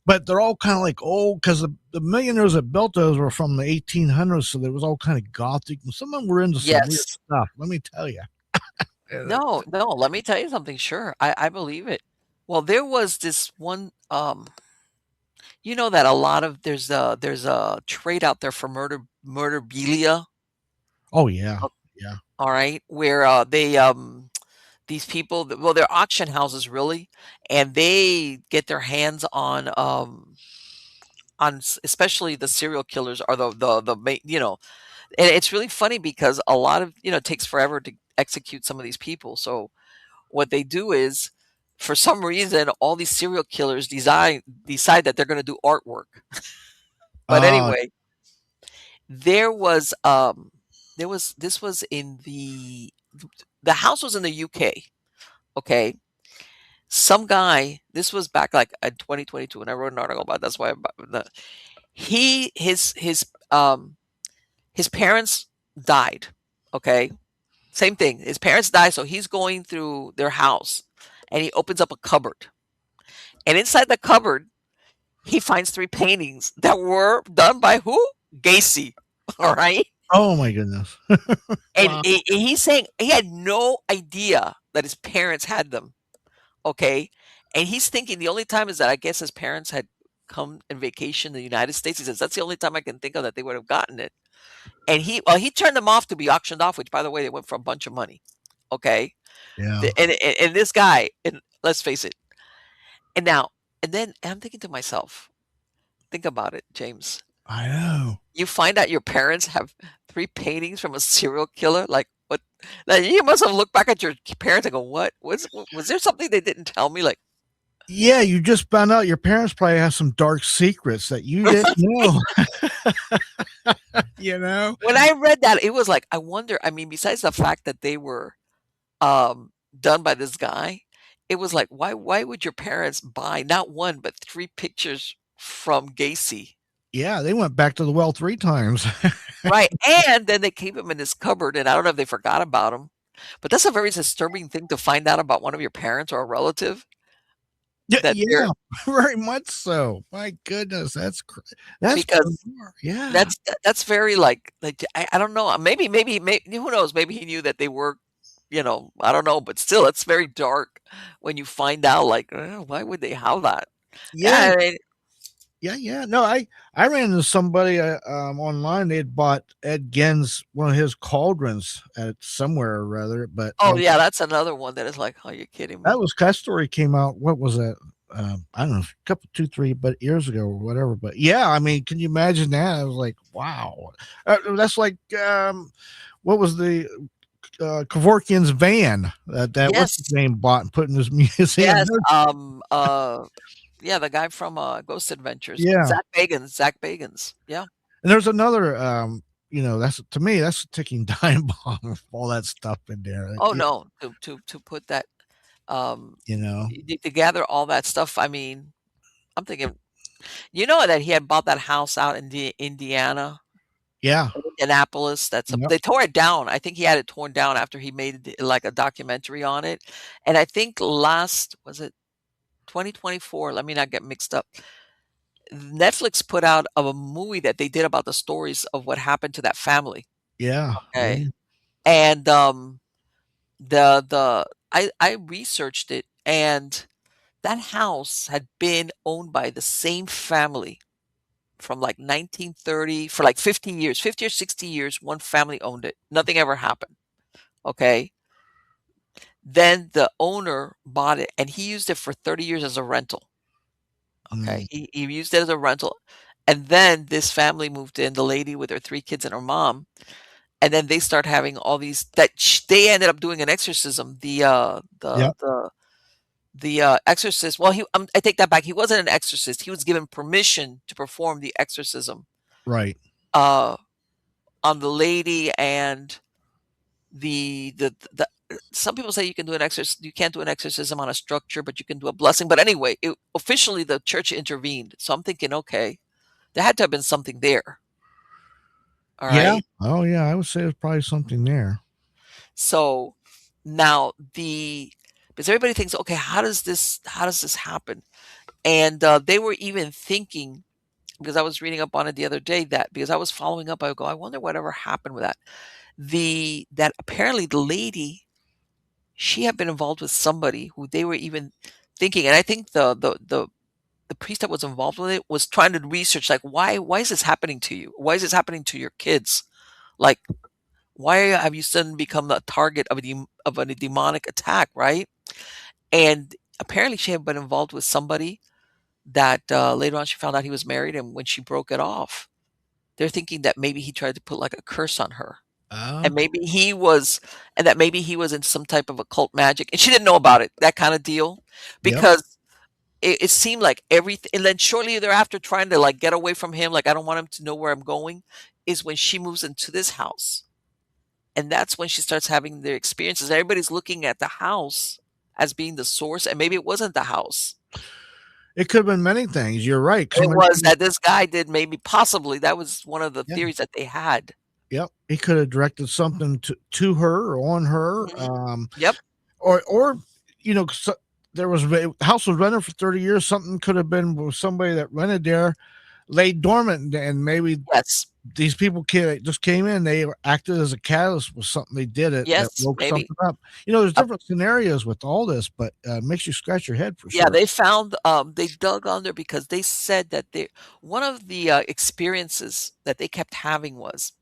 But they're all kind of like old because the millionaires that built those were from the 1800s, so they was all kind of gothic. And some of them were into some weird yes. stuff. Let me tell you. No, no, let me tell you something, sure, I believe it. Well, there was this one, you know that a lot of there's a trade out there for murderabilia, Oh yeah, o yeah. alright, where, these people well, they're auction houses really, and they get their hands on especially the serial killers or the main and it's really funny because a lot of it takes forever to execute some of these people, so what they do is, for some reason, all these serial killers decide that they're gonna do artwork. But Uh, anyway, there was, this was in the house was in the UK, okay? Some guy this was back, like, in 2022, and I wrote an article about that's why about the he his parents died, okay? Same thing, his parents died, so he's going through their house, and he opens up a cupboard, and inside the cupboard, he finds 3 paintings that were done by who? Gacy, alright? oh my goodness. And Wow. he's saying he had no idea that his parents had them, okay? And he's thinking the only time is that I guess his parents had come on vacation in the United States. He says, "That's the only time I can think of that they would have gotten it." And he turned them off to be auctioned off, which, by the way, they went for a bunch of money, okay? Yeah, And this guy and let's face it, and now and then I'm thinking to myself, think about it, James. I know. You find out your parents have 3 paintings from a serial killer, like, what like, you must have looked back at your parents and go, "What? Was there something they didn't tell me?" Like Yeah, you just found out your parents probably have some dark secrets that you didn't know. you know? when I read that, it was like, I wonder I mean, besides the fact that they were, done by this guy, it was like, why would your parents buy not 1, but 3 pictures from Gacy? Yeah, they went back to the well 3 times. Right, and then they keep him in this cupboard, and I don't know if they forgot about him, but that's a very disturbing thing to find out about one of your parents or a relative Yeah, that they're yeah, very much so. My goodness, that's because bizarre. Yeah. that's very, like, I don't know, maybe who knows, maybe he knew that they were, I don't know, but still, it's very dark when you find out, like, why would they have that? Yeah, Yeah, I mean, yeah, yeah. No, I ran into somebody online. They had bought Ed Gein's one of his cauldrons at somewhere or rather, but oh yeah, that's another one that is like, "Oh, you're kidding that me." was that story came out. What was that? I don't know, a couple, 2, 3, but years ago or whatever. But yeah, I mean, can you imagine that? I was like, wow, that's like what was the Kevorkian's van that what's his Yes, name bought and put in his museum? yes, yeah, the guy from, Ghost Adventures, Yeah, Zach Bagans, yeah. and there's another. That's to me that's a ticking time bomb with all that stuff in there. Oh, no, to put that, You know, to gather all that stuff, I mean, I'm thinking that he had bought that house out in Indiana? yeah, Indianapolis, yep, they tore it down. I think he had it torn down after he made, like, a documentary on it, and I think last was it 2024? Let me not get mixed up. Netflix put out a movie that they did about the stories of what happened to that family, yeah, okay? yeah, And, I researched it, and that house had been owned by the same family from, like, 1930 for, like, 50 years, 50 or 60 years, one family owned it. Nothing ever happened. Okay. Then the owner bought it and he used it for 30 years as a rental. mm, Okay. He used it as a rental. And then this family moved in, the lady with her three kids and her mom. And then they start having all these they ended up doing an exorcism. yep, The exorcist. Well, I take that back. He wasn't an exorcist. He was given permission to perform the exorcism right. uh, on the lady and the some people say you can't do an exorcism on a structure, but you can do a blessing. But anyway, officially the church intervened. So I'm thinking, okay, there had to have been something there. All Yeah. right. Oh, yeah, I would say there's probably something there. So now because everybody thinks, okay, how does this happen? And they were even thinking, because I was reading up on it the other day, that because I was following up, I go, I wonder whatever happened with that. That apparently the lady, she had been involved with somebody who they were even thinking, and I think the priest that was involved with it was trying to research, like, why is this happening to you? Why is this happening to your kids? Like, why have you suddenly become the target of a demonic attack, right? And apparently she had been involved with somebody that later on she found out he was married, and when she broke it off, they're thinking that maybe he tried to put like a curse on her. Oh, And maybe he was in some type of occult magic, and she didn't know about it, that kind of deal, yep. because it seemed like everything. And then shortly thereafter, trying to like get away from him, like I don't want him to know where I'm going, is when she moves into this house, and that's when she starts having their experiences. Everybody's looking at the house as being the source, and maybe it wasn't the house. It could have been many things. You're right. It Somebody was could that this guy did, maybe possibly that was one of the yeah, theories that they had. yep. He could have directed something to her or on her, Mhm. Yep. or so there was house was rented for 30 years. Something could have been with somebody that rented there, laid dormant, and maybe Yes. these people just came in. They acted as a catalyst with something they did it that Yes, woke maybe. something up. There's different scenarios with all this, but makes you scratch your head for Yeah, sure. they dug under because they said that one of the, experiences that they kept having was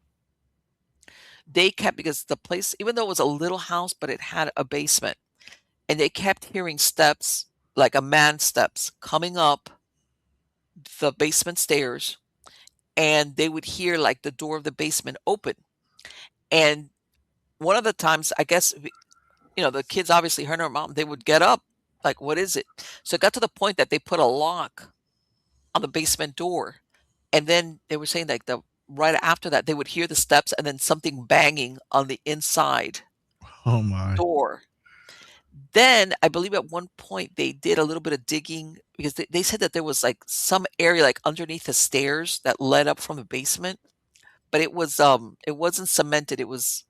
because the place, even though it was a little house, but it had a basement, and they kept hearing steps, like a man's steps coming up the basement stairs, and they would hear, like, the door of the basement open, and one of the times, I guess, the kids obviously heard her mom, they would get up, like, "What is it?" So it got to the point that they put a lock on the basement door. And then they were saying, like, the right after that, they would hear the steps and then something banging on the inside Oh my. door. Then I believe at one point they did a little bit of digging because they said that there was like some area like underneath the stairs that led up from the basement, but it wasn't cemented. It was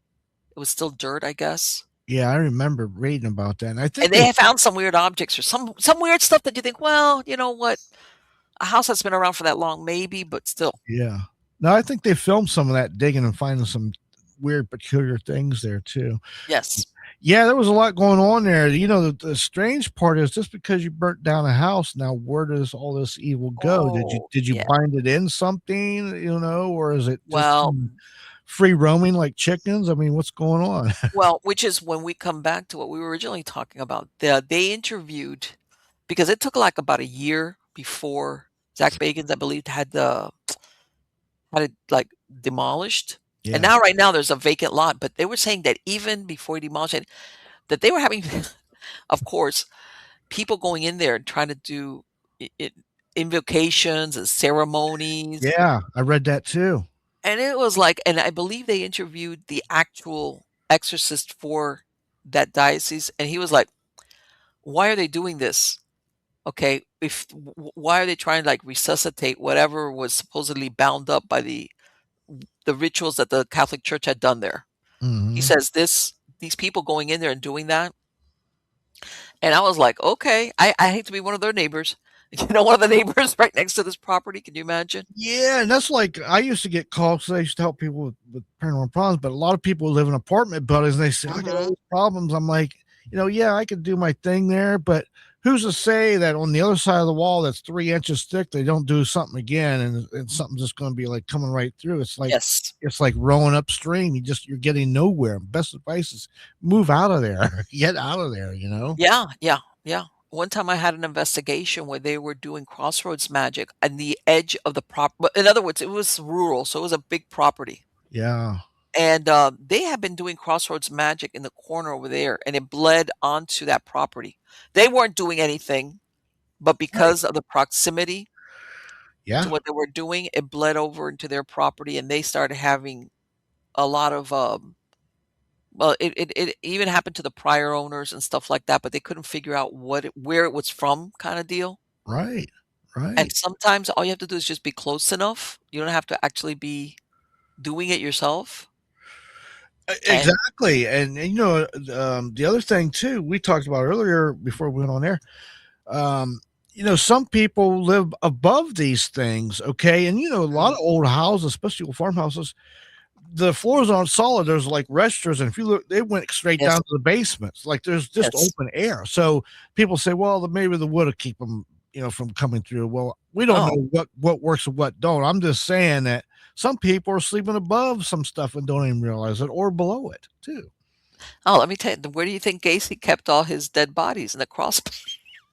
still dirt, I guess. Yeah, I remember reading about that. And I And think they they had found some weird objects or some weird stuff that you think, well, you know what? A house that's been around for that long, maybe, but still. yeah. No, I think they filmed some of that digging and finding some weird, peculiar things there too. Yes. Yeah, there was a lot going on there. The strange part is just because you burnt down a house, now where does all this evil go? Did you Oh, did you yeah. bind it in something, or is it just Well free roaming like chickens? I mean, what's going on? well, which is when we come back to what we were originally talking about. They interviewed because it took, like, about a year before Zach Bagans, I believe, had it, like, demolished, and Yeah. now right now, there's a vacant lot, but they were saying that even before he demolished it, that they were having, of course, people going in there and trying to do I invocations and ceremonies, Yeah, I read that too. and it was like and I believe they interviewed the actual exorcist for that diocese, and he was like, "Why are they doing this? Okay, if why are they trying to, like, resuscitate whatever was supposedly bound up by the rituals that the Catholic Church had done there?" He Mhm. says, these people going in there and doing that," and I was like, "Okay, I hate to be one of their neighbors." One of the neighbors right next to this property, can you imagine? Yeah, and that's like I used to get calls 'cause I used to help people with paranormal problems, but a lot of people live in apartment buildings and they say, "I got all Mhm. these problems." I'm like, "Yeah, I could do my thing there, but who's to say that on the other side of the wall that's 3 inches thick, they don't do something again and something's just gonna be, like, coming right through." Yes. It's like rowing upstream. You're getting nowhere. Best advice is move out of there. Get out of there, you know? Yeah, yeah, yeah. One time I had an investigation where they were doing crossroads magic on the edge of the in other words, it was rural, so it was a big property. Yeah. And, they had been doing crossroads magic in the corner over there, and it bled onto that property. They weren't doing anything, but Right. because of the proximity to Yeah, what they were doing, it bled over into their property, and they started having a lot of, well, it even happened to the prior owners and stuff like that, but they couldn't figure out where it was from kinda deal. right, And right. sometimes all you have to do is just be close enough. You don't have to actually be doing it yourself. And Exactly, and the other thing too, we talked about earlier before we went on air, um, some people live above these things, okay? And, a lot mm, of old houses, especially old farmhouses, the floors aren't solid, there's, like, registers, and if you look, they went straight down yes, to the basements, like, there's just yes. open air, so people say, "Well, maybe the wood'll keep them, from coming through." Well, we don't Oh, know what works and what don't. I'm just saying that some people are sleeping above some stuff and don't even realize it, or below it too. oh, let me tell you, where do you think Gacy kept all his dead bodies in the cross?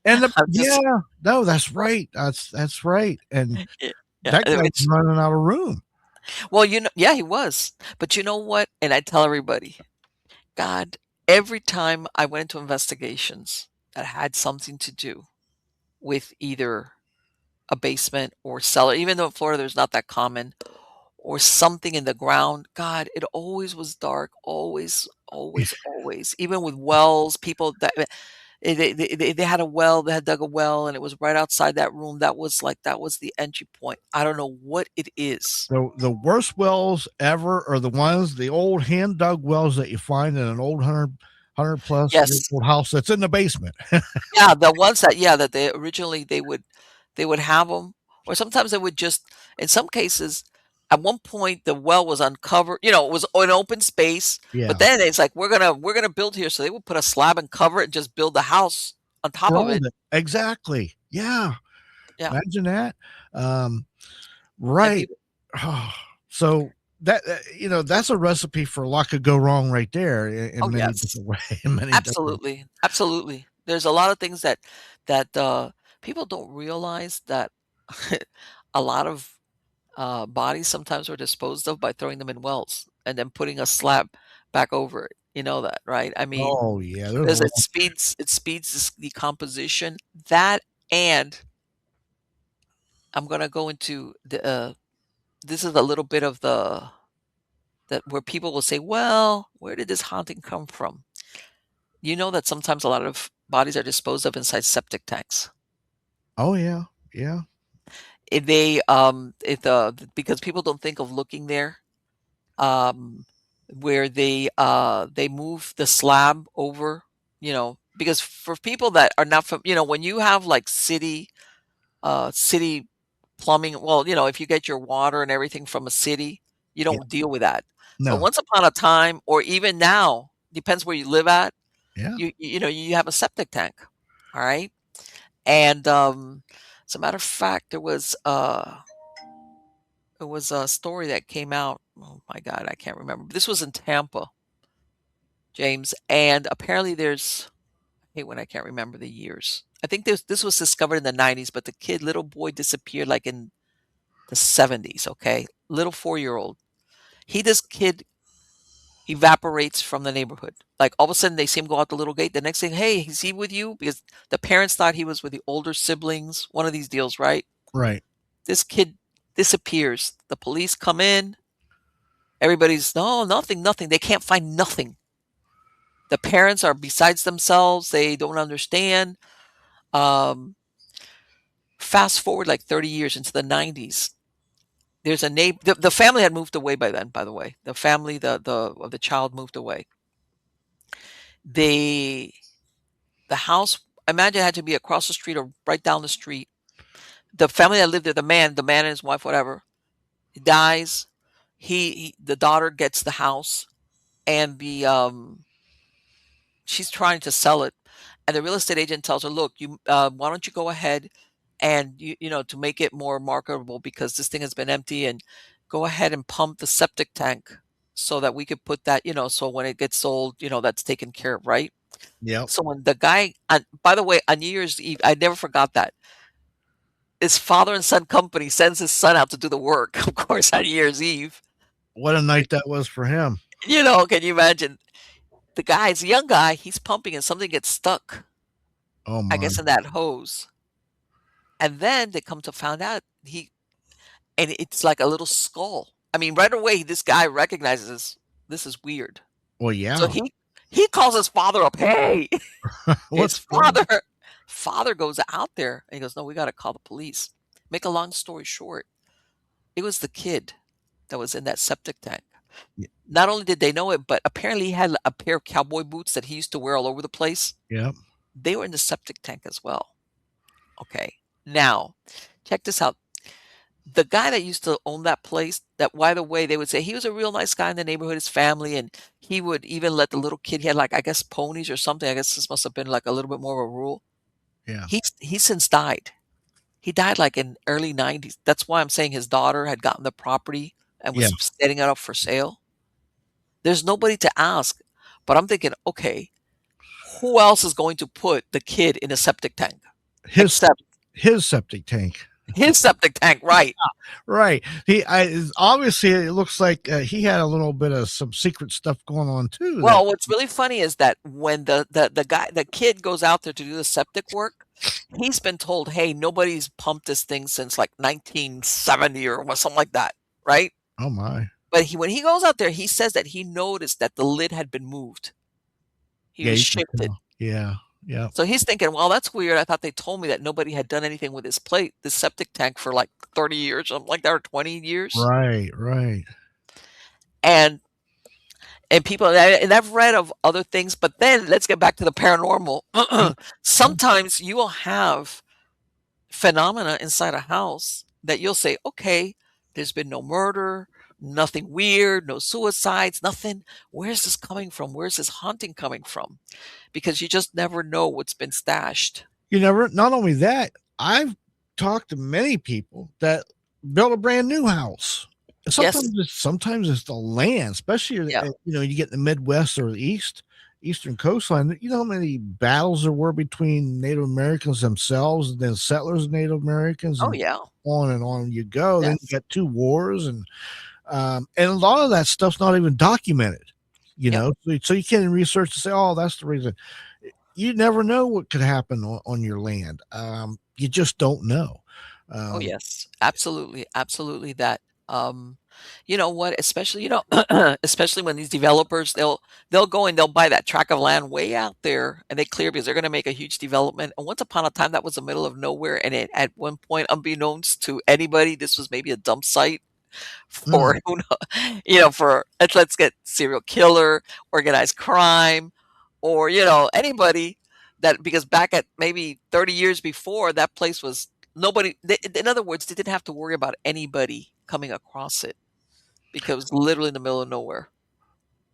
And I'm just yeah, no, that's right, that's right, and yeah, yeah, that guy's it's running out of room. well, yeah, he was. But you know what? And I tell everybody, God, every time I went into investigations that had something to do with either a basement or cellar, even though in Florida there's not that common, or something in the ground. God, it always was dark, always, always, always. Even with wells, people that they had a well, they had dug a well, and it was right outside that room. That was the entry point. I don't know what it is. The worst wells ever are the old hand dug wells that you find in an old 100 plus year Yes, old house that's in the basement. yeah, the ones that yeah that they originally they would have them, or sometimes they would just in some cases. At one point, the well was uncovered. It was an open space. But Yeah, then it's like we're gonna build here, so they would put a slab and cover it and just build the house on top of around it. it. Exactly. Yeah, Yeah, imagine that. Um, and right. people. So that's a recipe for a lot could go wrong right there in Oh many yes. different ways. In many different. Absolutely, absolutely. There's a lot of things that people don't realize that a lot of, bodies sometimes are disposed of by throwing them in wells and then putting a slab back over it. You know that, right? I mean, Oh yeah, there's a because lot. it speeds this decomposition. That and I'm gonna go into this is a little bit of the that where people will say, "Well, where did this haunting come from?" You know that sometimes a lot of bodies are disposed of inside septic tanks. Oh yeah, yeah, If because people don't think of looking there, um, where they move the slab over, because for people that are not from, when you have like city plumbing, well, if you get your water and everything from a city, you yeah. don't deal with that. But No. once upon a time, or even now, depends where you live at, Yeah. you know, you have a septic tank, all right? And, as a matter of fact, there was a story that came out, oh my god, I can't remember. This was in Tampa, James, and apparently I hate when I can't remember the years. I think this was discovered in the 90s, but the little boy disappeared, like, in the 70s, okay? Little 4-year-old. This kid evaporates from the neighborhood. Like, all of a sudden, they see him go out the little gate. The next thing, "Hey, is he with you?" Because the parents thought he was with the older siblings, one of these deals, right? Right. This kid disappears. The police come in. Everybody's, "No, nothing, nothing." They can't find nothing. The parents are besides themselves. They don't understand. Um, Fast forward like 30 years into the 90s. There's a neighbor. The family had moved away by then, by the way. The family, the of the child moved away. They The house, imagine, had to be across the street or right down the street. The family that lived there, the man and his wife, whatever, he dies. The daughter gets the house, and she's trying to sell it, and the real estate agent tells her, "Look, why don't you go ahead and to make it more marketable, because this thing has been empty, and go ahead and pump the septic tank so that we could put that, so when it gets sold, that's taken care of, right?" Yep. So when the guy, by the way, on New Year's Eve, I never forgot that. His father and son company sends his son out to do the work, of course, on New Year's Eve. What a night that was for him. Can you imagine? The young guy, he's pumping and something gets stuck, Oh I my. guess, in that hose. And then they come to find out and it's like a little skull. I mean, right away, this guy recognizes this is weird. Well, So yeah. he calls his father up. Hey, his What's going on? father goes out there and he goes, "No, we got to call the police." Make a long story short, it was the kid that was in that septic tank. Y- Not only did they know it, but apparently he had a pair of cowboy boots that he used to wear all over the place. Yep. They were in the septic tank as well. Okay. Now, check this out. The guy that used to own that place, that, by the way, they would say he was a real nice guy in the neighborhood, his family, and he would even let the little kid, he had, like, I guess, ponies or something. I guess this must have been like a little bit more of a rule. Yeah. He's since died. He died like in early 90s. That's why I'm saying his daughter had gotten the property and Yeah. was setting it up for sale. There's nobody to ask. But I'm thinking, okay, who else is going to put the kid in a septic tank His except his septic tank. his septic tank, right? Right. Obviously it looks like he had a little bit of some secret stuff going on too. That Well, what's really funny is that when the kid goes out there to do the septic work, he's been told, "Hey, nobody's pumped this thing since like 1970 or something like that," right? oh my. But when he goes out there, he says that he noticed that the lid had been moved. He Yeah, was you can shifted. tell. Yeah. Yeah. So he's thinking, "Well, that's weird. I thought they told me that nobody had done anything with this septic tank for like 30 years, something like that, or 20 years." Right. Right. And and I've read of other things, but then let's get back to the paranormal. Yeah. Yeah. Sometimes you will have phenomena inside a house that you'll say, "Okay, there's been no murder, nothing weird, no suicides, nothing. Where's this coming from? Where's this haunting coming from?" Because you just never know what's been stashed. You never. Not only that, I've talked to many people that built a brand new house. Yes. Sometimes it's the land, especially Yeah. you get in the Midwest or the eastern coastline. You know how many battles there were between Native Americans themselves and then settlers, Native Americans, Oh, and yeah. on you go. Then you Yes. got two wars, and a lot of that stuff's not even documented. Yep. So you can't even research to say, oh, that's the reason. You never know what could happen on your land. You just don't know. Oh, Um, yes. Absolutely. Absolutely that. Um, you know what? Especially, especially when these developers, they'll go and they'll buy that tract of land way out there and they clear because they're going to make a huge development. And once upon a time, that was the middle of nowhere. And at one point, unbeknownst to anybody, this was maybe a dump site mm, for who know, for let's get serial killer, organized crime, or anybody that, because back at maybe 30 years before, that place was nobody. In other words, they didn't have to worry about anybody coming across it. because it was literally in the middle of nowhere.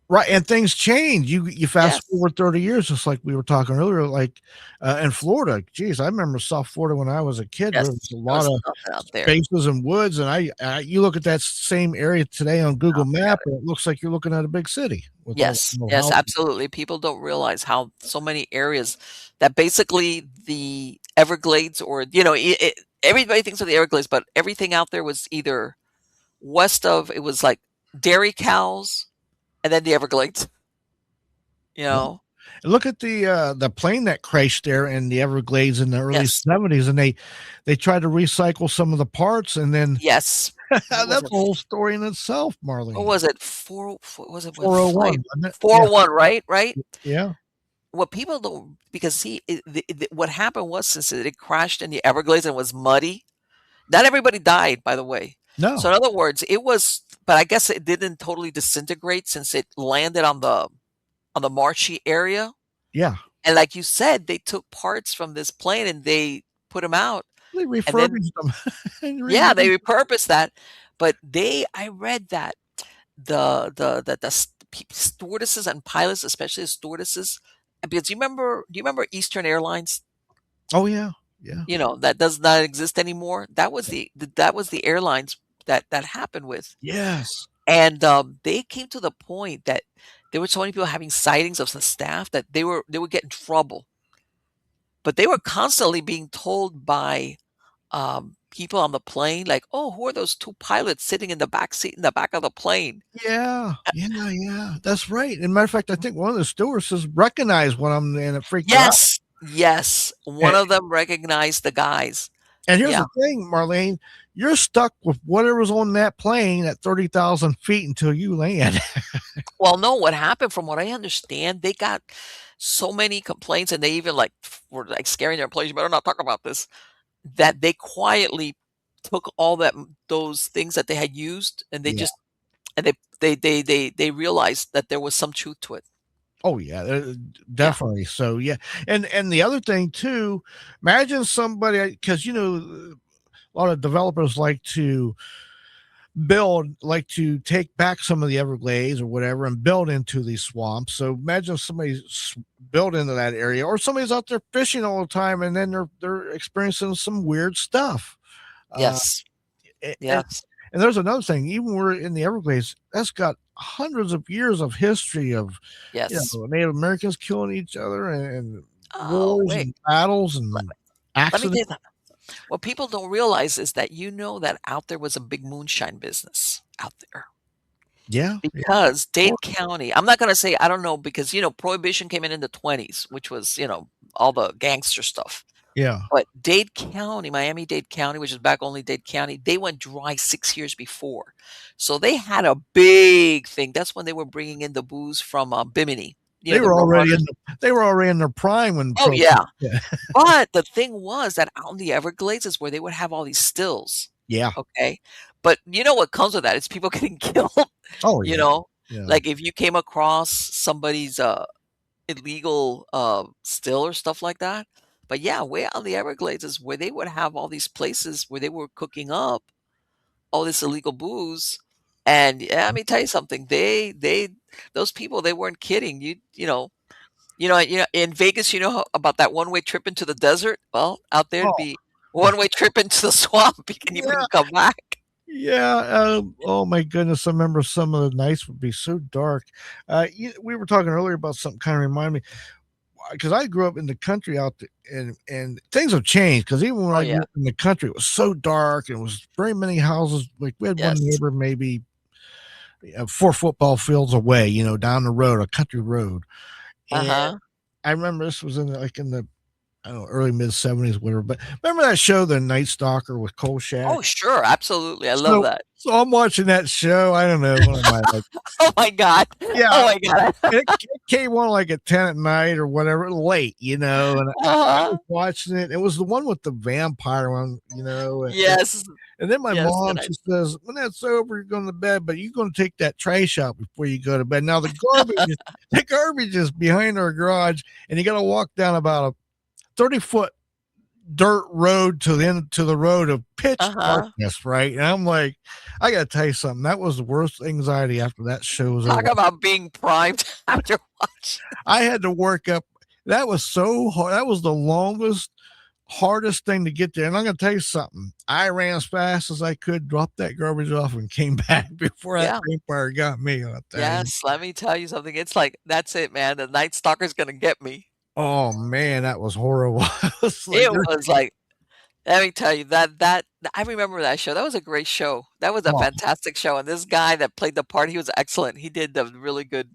Right, and things change. You fast Yes. forward 30 years, just like we were talking earlier, like, in Florida. Geez, I remember South Florida when I was a kid, there was Yes. a There lot was of nothing out there. spaces and woods, and you look at that same area today on Google Oh, forget Map, it. and it looks like you're looking at a big city with all Yes. the little Yes, houses. absolutely. People don't realize how so many areas that basically the Everglades or, everybody thinks of the Everglades, but everything out there was either west of it was like dairy cows and then the Everglades, you Yeah. know? Look at the plane that crashed there in the Everglades in the early Yes. '70s, and they tried to recycle some of the parts, and then Yes. What was that's it? a whole story in itself, What Marlene. was it? 4 what was it with flight 401, wasn't it? Yeah, 401, right? Right? yeah. What people don't because see, what happened was since it crashed in the Everglades and was muddy, not everybody died, by the way. So No. in other words, it was but I guess it didn't totally disintegrate since it landed on the marshy area. Yeah. And like you said, they took parts from this plane and they put them out. They And then refurbished them and yeah, remade. they repurposed that. But I read that the stewardesses and pilots, especially the stewardesses, because do you remember Eastern Airlines? Oh, yeah. Yeah. That does not exist anymore. That was the airlines that happened with. Yes. And, they came to the point that there were so many people having sightings of the staff that they would get in trouble. But they were constantly being told by, people on the plane, like, "Oh, who are those 2 pilots sitting in the back seat in the back of the plane?" Yeah. Yeah, yeah. That's right. And matter of fact, I think one of the stewardesses recognized one of them, and it freaked her out. Yes, yes, one And of them recognized the guys. and here's Yeah. the thing, Marlene, you're stuck with whatever's on that plane at 30,000 feet until you land. Well, no, what happened from what I understand, they got so many complaints and they even, like, were, like, scaring their employees, "You better not talk about this," that they quietly took all those things that they had used and they Yeah. just and they realized that there was some truth to it. Oh, yeah, Yeah. definitely. So, yeah, and the other thing too, imagine somebody because a lot of developers like to take back some of the Everglades or whatever and build into these swamps. So imagine somebody's built into that area, or somebody's out there fishing all the time, and then they're experiencing some weird stuff. Uh, Yes. a- and Yes. and there's another thing. Even we're in the Everglades, that's got hundreds of years of history of Yes. Native Americans killing each other, and Oh, wars wait. and battles Let and let me tell accidents. you something. What people don't realize is that that out there was a big moonshine business out there. Yeah, yeah, Because of course. Dade County I'm not gonna say I don't know because, prohibition came in the '20s, which was, all the gangster stuff. Yeah, But Dade County, Miami-Dade County, which is back only Dade County, they went dry 6 years before. So they had a big thing. That's when they were bringing in the booze from, Bimini, they the were rum already in runners. their prime when Oh, pro. yeah. Yeah, But the thing was that out in the Everglades is where they would have all these stills, yeah. okay? But you know what comes with that? It's people getting killed, Oh you yeah, know? yeah. Like, if you came across somebody's, illegal, still or stuff like that. But, yeah, way out in the Everglades is where they would have all these places where they were cooking up all this illegal booze, and, yeah, let me tell you something, they those people, they weren't kidding. In Vegas, about that one-way trip into the desert? Well, out there it'd Oh be one-way trip into the swamp, and you yeah, couldn't come back. yeah. Oh my goodness, I remember some of the nights would be so dark. We were talking earlier about something kind of remind me because I grew up in the country out there, and things have changed. Because even when Oh, I yeah. grew up in the country, it was so dark and it was very many houses. Like we had one Yes. neighbor maybe 4 football fields away, down the road, a country road. And Uh-huh. I remember this was in the I don't know, early mid '70s, whatever. But remember that show, The Night Stalker with Kolchak? Oh, sure, absolutely, I love So that. so I'm watching that show. I don't know, what am I like? Oh my god. Oh Yeah, my god. it came on like at 10 at night or whatever, late, and I was Uh-huh. watching it. It was the one with the vampire one, Yes. and then my Yes, the mom, night she says, "When that's over, you're going to bed, but you're going to take that trash out before you go to bed." Now the garbage is behind our garage, and you got to walk down about a 30-foot dirt road to the end to the road of pitch Uh-huh. darkness, right? And I'm like, I gotta tell you something. That was the worst anxiety after that show was Talk over. about being primed after watching. I had to work up. That was so hard. That was the longest, hardest thing to get there. And I'm gonna tell you something. I ran as fast as I could, dropped that garbage off, and came back before that Yeah. vampire got me. I'll tell you. Yes, let me tell you something. It's like, that's it, man. The Night Stalker's gonna get me. Oh man, that was horrible. It's like It was like, let me tell you that I remember that show. That was a great show. That was a oh fantastic show. And this guy that played the part, he was excellent. He did the really good,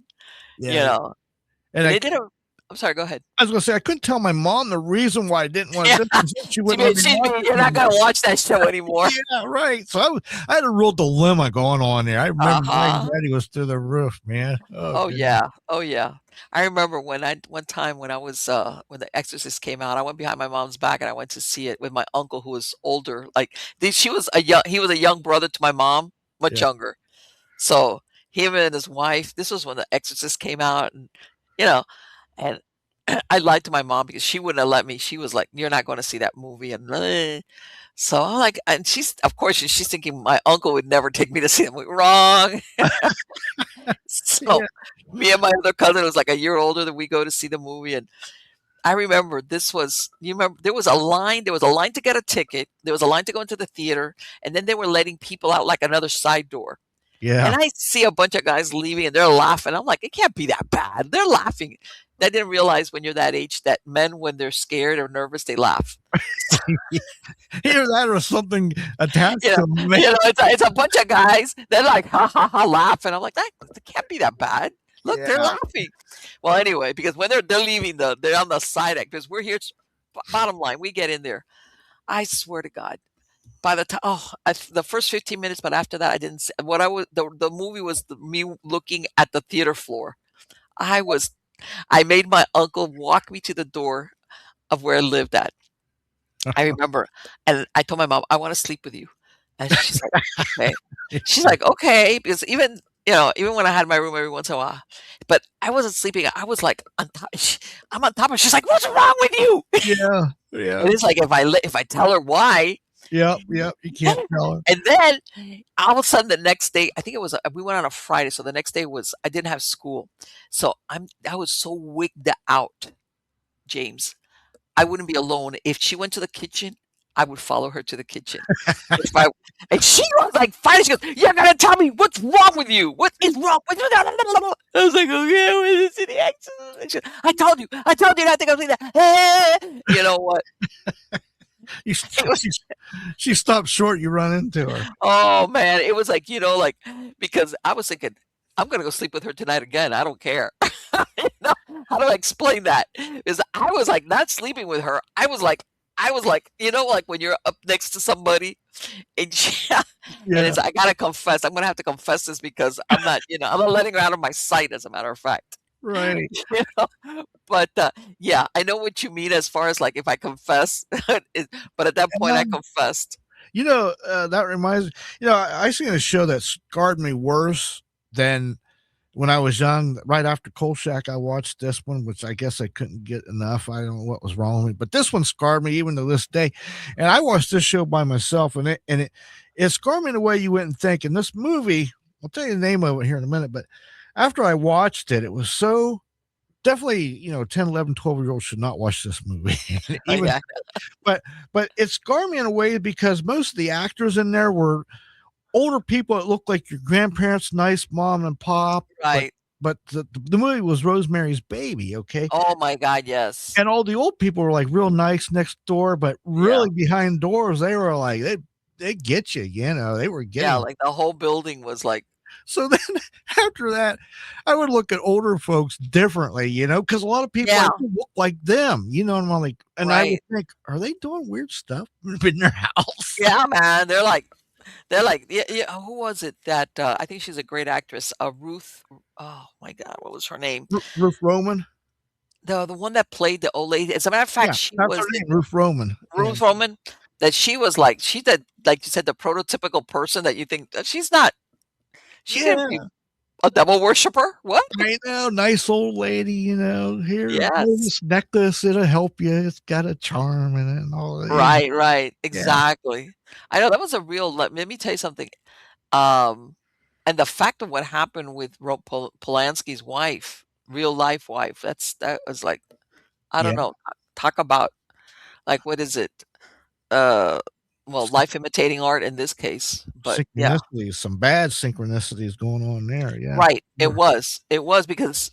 you yeah, know. and And they did a I'm sorry, go ahead. I was gonna say I couldn't tell my mom the reason why I didn't want Yeah. to do it. She wouldn't let me She'd watch be, it "You're not anymore. gonna watch that show anymore." Yeah, right. So I had a real dilemma going on there. I remember my Uh-huh. anxiety was through the roof, man. Oh Oh, goodness. yeah. Oh, yeah. I remember one time when I was, when The Exorcist came out, I went behind my mom's back and I went to see it with my uncle who was older. Like, he was a young brother to my mom, much Yeah. younger. So, him and his wife, this was when The Exorcist came out and, you know, and I lied to my mom because she wouldn't have let me. She was like, "You're not gonna see that movie," and so I'm like, and she's of course, she's thinking my uncle would never take me to see the movie. Wrong. So, Yeah. me and my other cousin was like a year older than we go to see the movie, and I remember you remember there was a line to get a ticket, there was a line to go into the theater, and then they were letting people out like another side door. And Yeah. I see a bunch of guys leaving and they're laughing. I'm like, "It can't be that bad." They're laughing. I didn't realize when you're that age that men, when they're scared or nervous, they laugh. Either that or something attached You know to me. it's a bunch of guys, they're like, "Ha, ha, ha," laughing. I'm like, "That can't be that bad. Look, they're Yeah. laughing." Well, anyway, because when they're leaving they're on the side act because we're here bottom line, we get in there. I swear to God, by the time the first 15 minutes, but after that, I didn't see what I was the movie was me looking at the theater floor. I was I made my uncle walk me to the door of where I lived at. I remember, and I told my mom, "I wanna sleep with you." And she's like, "Okay." She's like, "Okay," because even when I had my room every once in a while, but I wasn't sleeping, I was, like, on top I'm on top of her, she's like, "What's wrong with you?" Yeah. Yeah. And it's like, if I tell her why, Yep. Yep. You can't tell her. and then all of a sudden the next day, I think it was we went on a Friday, so the next day was I didn't have school. So I was so wigged out, James. I wouldn't be alone. If she went to the kitchen, I would follow her to the kitchen. If I and she was like fighting, she goes, "You're gonna tell me what's wrong with you. What is wrong with you?" I was like, "Okay, I went to the exorcist." I told you not to go see that. You know what? You, It was she stopped short. You run into her. oh man, it was like, because I was thinking, I'm gonna go sleep with her tonight again. I don't care. You know, how do I explain that? Because I was like not sleeping with her. I was like, like when you're up next to somebody and and Yeah. it's I gotta confess. I'm gonna have to confess this because I'm not letting her out of my sight, as a matter of fact. Right. You But yeah, I know what you mean as far as like if I confess, but at that point I And, confessed. that reminds me. I seen a show that scarred me worse than when I was young. Right after Kolchak, I watched this one, which I guess I couldn't get enough. I don't know what was wrong with me, but this one scarred me even to this day. And I watched this show by myself, and it scarred me in a way you wouldn't think. And this movie, I'll tell you the name of it here in a minute, but after I watched it, it was so definitely 10, 11, 12-year olds should not watch this movie. Even Yeah, but it scarred me in a way because most of the actors in there were older people that looked like your grandparents, nice mom and pop, but right. the movie was Rosemary's Baby, okay? Oh my God, yes. And all the old people were like real nice next door, but Yeah. really behind doors, they were like they get you, they were Yeah, getting. like the whole building was like So then after that, I would look at older folks differently, because a lot of people I yeah, think look like them, and I'm like, and I would right. think, are they doing weird stuff in their house? Yeah, man, they're like yeah, yeah, who was it that, I think she's a great actress, Ruth oh my God, what was her name? Ruth Roman. The one that played the old lady, as a matter of fact, Yeah, she that's her was name, Ruth Roman. Yeah. Ruth Roman, that she did, like you said, the prototypical person that you think, she's not she didn't Yeah. A devil worshiper? What? I know, nice old lady, here, wear Yes. this necklace, it'll help you. It's got a charm in it and all that. Right, right, Yeah, exactly. I know that was a real let me tell you something, um, and the fact of what happened with Polanski's wife, real life wife, that was like, I yeah, don't know, talk about, like, what is it? Uh, well, life imitating art in this case, but yeah. synchronicities, some bad synchronicities going on there, yeah, Right, sure. it was because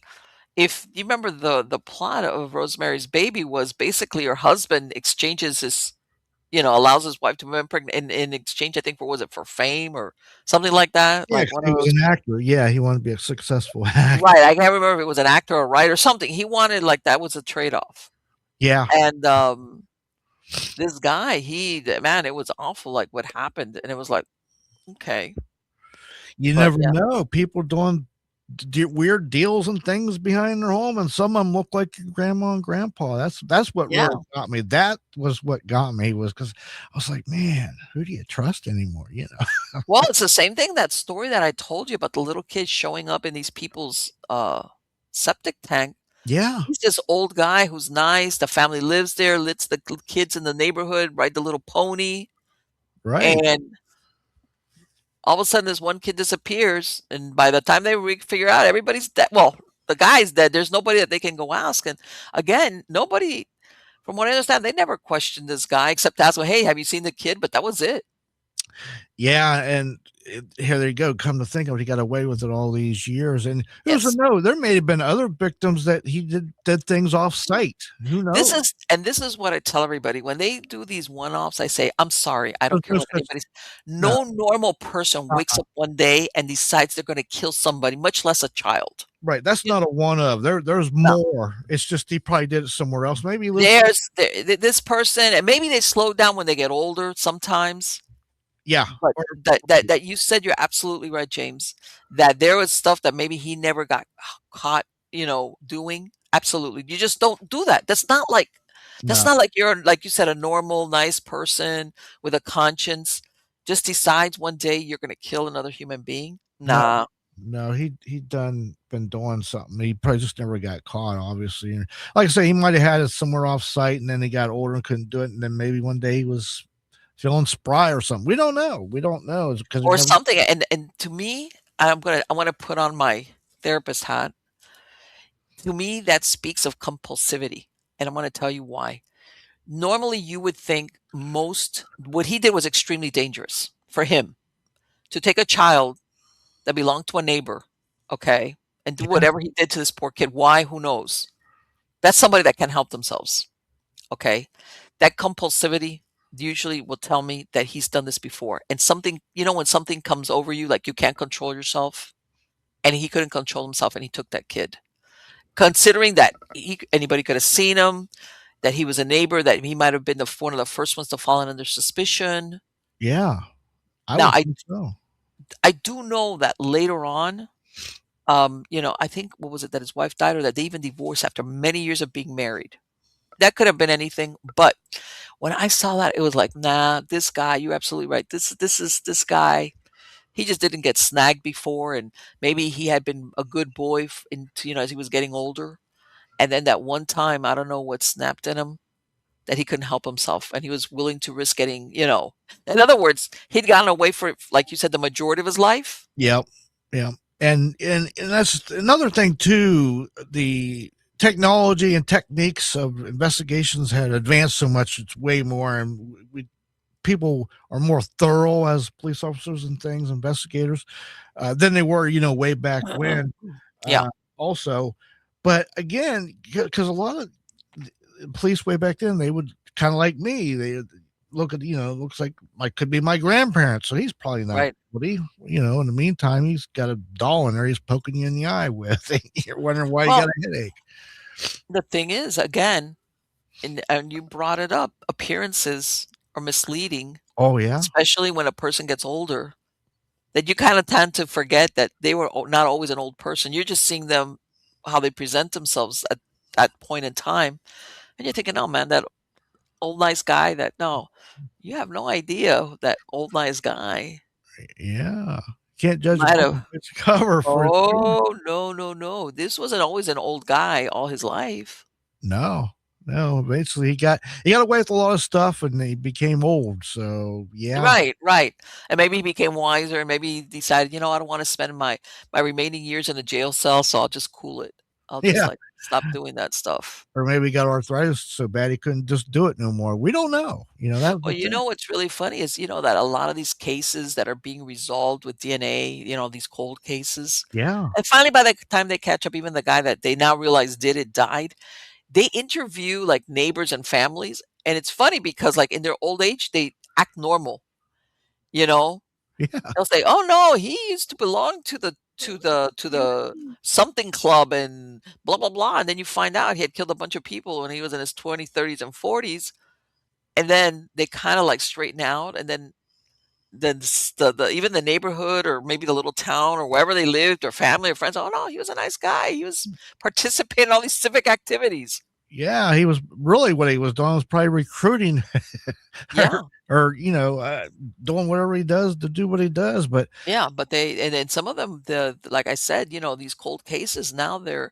if you remember the plot of Rosemary's Baby was basically her husband exchanges his allows his wife to become pregnant in exchange, I think, for was it for fame or something like that? Yeah, Like 'cause one he of was those an actor, yeah, he wanted to be a successful actor. right, I can't remember if it was an actor or writer or something. He wanted like that was a trade-off. Yeah, And, this guy, man, it was awful, like, what happened, and it was like, "Okay." you But never yeah. know, people doing weird deals and things behind their home, and some of them look like your grandma and grandpa. That's what Yeah. really got me. That was what got me was because I was like, "Man, who do you trust anymore?" You know? Well, it's the same thing, that story that I told you about the little kids showing up in these people's, septic tank. Yeah, He's this old guy who's nice, the family lives there, lets the kids in the neighborhood ride the little pony, right. and all of a sudden this one kid disappears, and by the time they figure out everybody's dead, well, the guy's dead, there's nobody that they can go ask, and again, nobody, from what I understand, they never questioned this guy except to ask him, "Hey, have you seen the kid?" But that was it. Yeah, and here they go. Come to think of it, he got away with it all these years, and who's to Yes. know? There may have been other victims that he did things off site. Who knows? This is what I tell everybody, when they do these one-offs, I say, "I'm sorry, I don't care Just what 'cause anybody's." no, No normal person wakes uh-uh. up one day and decides they're gonna kill somebody, much less a child. Right, that's You not a one of. There's no. more. It's just he probably did it somewhere else. Maybe he lives some. There's this person, and maybe they slow down when they get older sometimes, Yeah, but or that you said, you're absolutely right, James, that there was stuff that maybe he never got caught, doing. Absolutely. You just don't do that. That's no, not like you're, like you said, a normal, nice person with a conscience just decides one day you're gonna kill another human being. no, Nah. no, he done been doing something. He probably just never got caught, obviously, and like I say, he might have had it somewhere off site, and then he got older and couldn't do it, and then maybe one day he was feeling spry or something. We don't know, because he Or never. something, and to me, I wanna put on my therapist hat. To me, that speaks of compulsivity, and I'm gonna tell you why. Normally, you would think what he did was extremely dangerous for him to take a child that belonged to a neighbor, okay, and do Yeah, whatever he did to this poor kid. Why? Who knows? That's somebody that can help themselves, okay? That compulsivity usually will tell me that he's done this before. And something, when something comes over you, like you can't control yourself, and he couldn't control himself, and he took that kid. Considering that anybody could have seen him, that he was a neighbor, that he might have been one of the first ones to fall under suspicion. yeah, I Now, would think so. I do know that later on, I think what was it, that his wife died, or that they even divorced after many years of being married. That could have been anything, but when I saw that, it was like, nah, this guy, you're absolutely right. This guy. He just didn't get snagged before, and maybe he had been a good boy as he was getting older. And then that one time, I don't know what snapped in him, that he couldn't help himself, and he was willing to risk getting. In other words, he'd gotten away for it, like you said, the majority of his life. Yep, yeah, and that's another thing too. The technology and techniques of investigations had advanced so much; it's way more, and we people are more thorough as police officers and things, investigators, than they were, way back when. Yeah, Uh, also, but again, because a lot of police way back then, they would kind of like me. They look at, looks like could be my grandparents. So he's probably not. right. But in the meantime, he's got a doll in there he's poking you in the eye with. You're wondering why you got Well, a headache. the thing is, again, and you brought it up, appearances are misleading, Oh, yeah. especially when a person gets older. That you kind of tend to forget that they were not always an old person. You're just seeing them, how they present themselves at that point in time, and you're thinking, "Oh man, that old nice guy." That no, you have no idea that old nice guy. Yeah. Can't judge a Might book have. by its cover for its appearance. Oh, no, no, no. This wasn't always an old guy all his life. No, no, basically he got away with a lot of stuff and he became old, so yeah. Right, right. And maybe he became wiser and maybe he decided, I don't want to spend my remaining years in a jail cell, so I'll just cool it. I'll just Yeah, like stop doing that stuff. or maybe he got arthritis so bad he couldn't just do it no more. We don't know, that was Well, the thing. what's really funny is, that a lot of these cases that are being resolved with DNA, these cold cases, Yeah, and finally by the time they catch up, even the guy that they now realize did it died, they interview like neighbors and families. And it's funny because like in their old age, they act normal, you know? yeah, They'll say, "Oh no, he used to belong to the something club and blah blah blah." And then you find out he had killed a bunch of people when he was in his 20s, 30s, and 40s. And then they kind of like straighten out, and then the even the neighborhood or maybe the little town or wherever they lived or family or friends, oh no, he was a nice guy. He was participating in all these civic activities. yeah, he was really what he was doing was probably recruiting or Yeah. doing whatever he does to do what he does, but Yeah, but they and then some of them, like I said, these cold cases now they're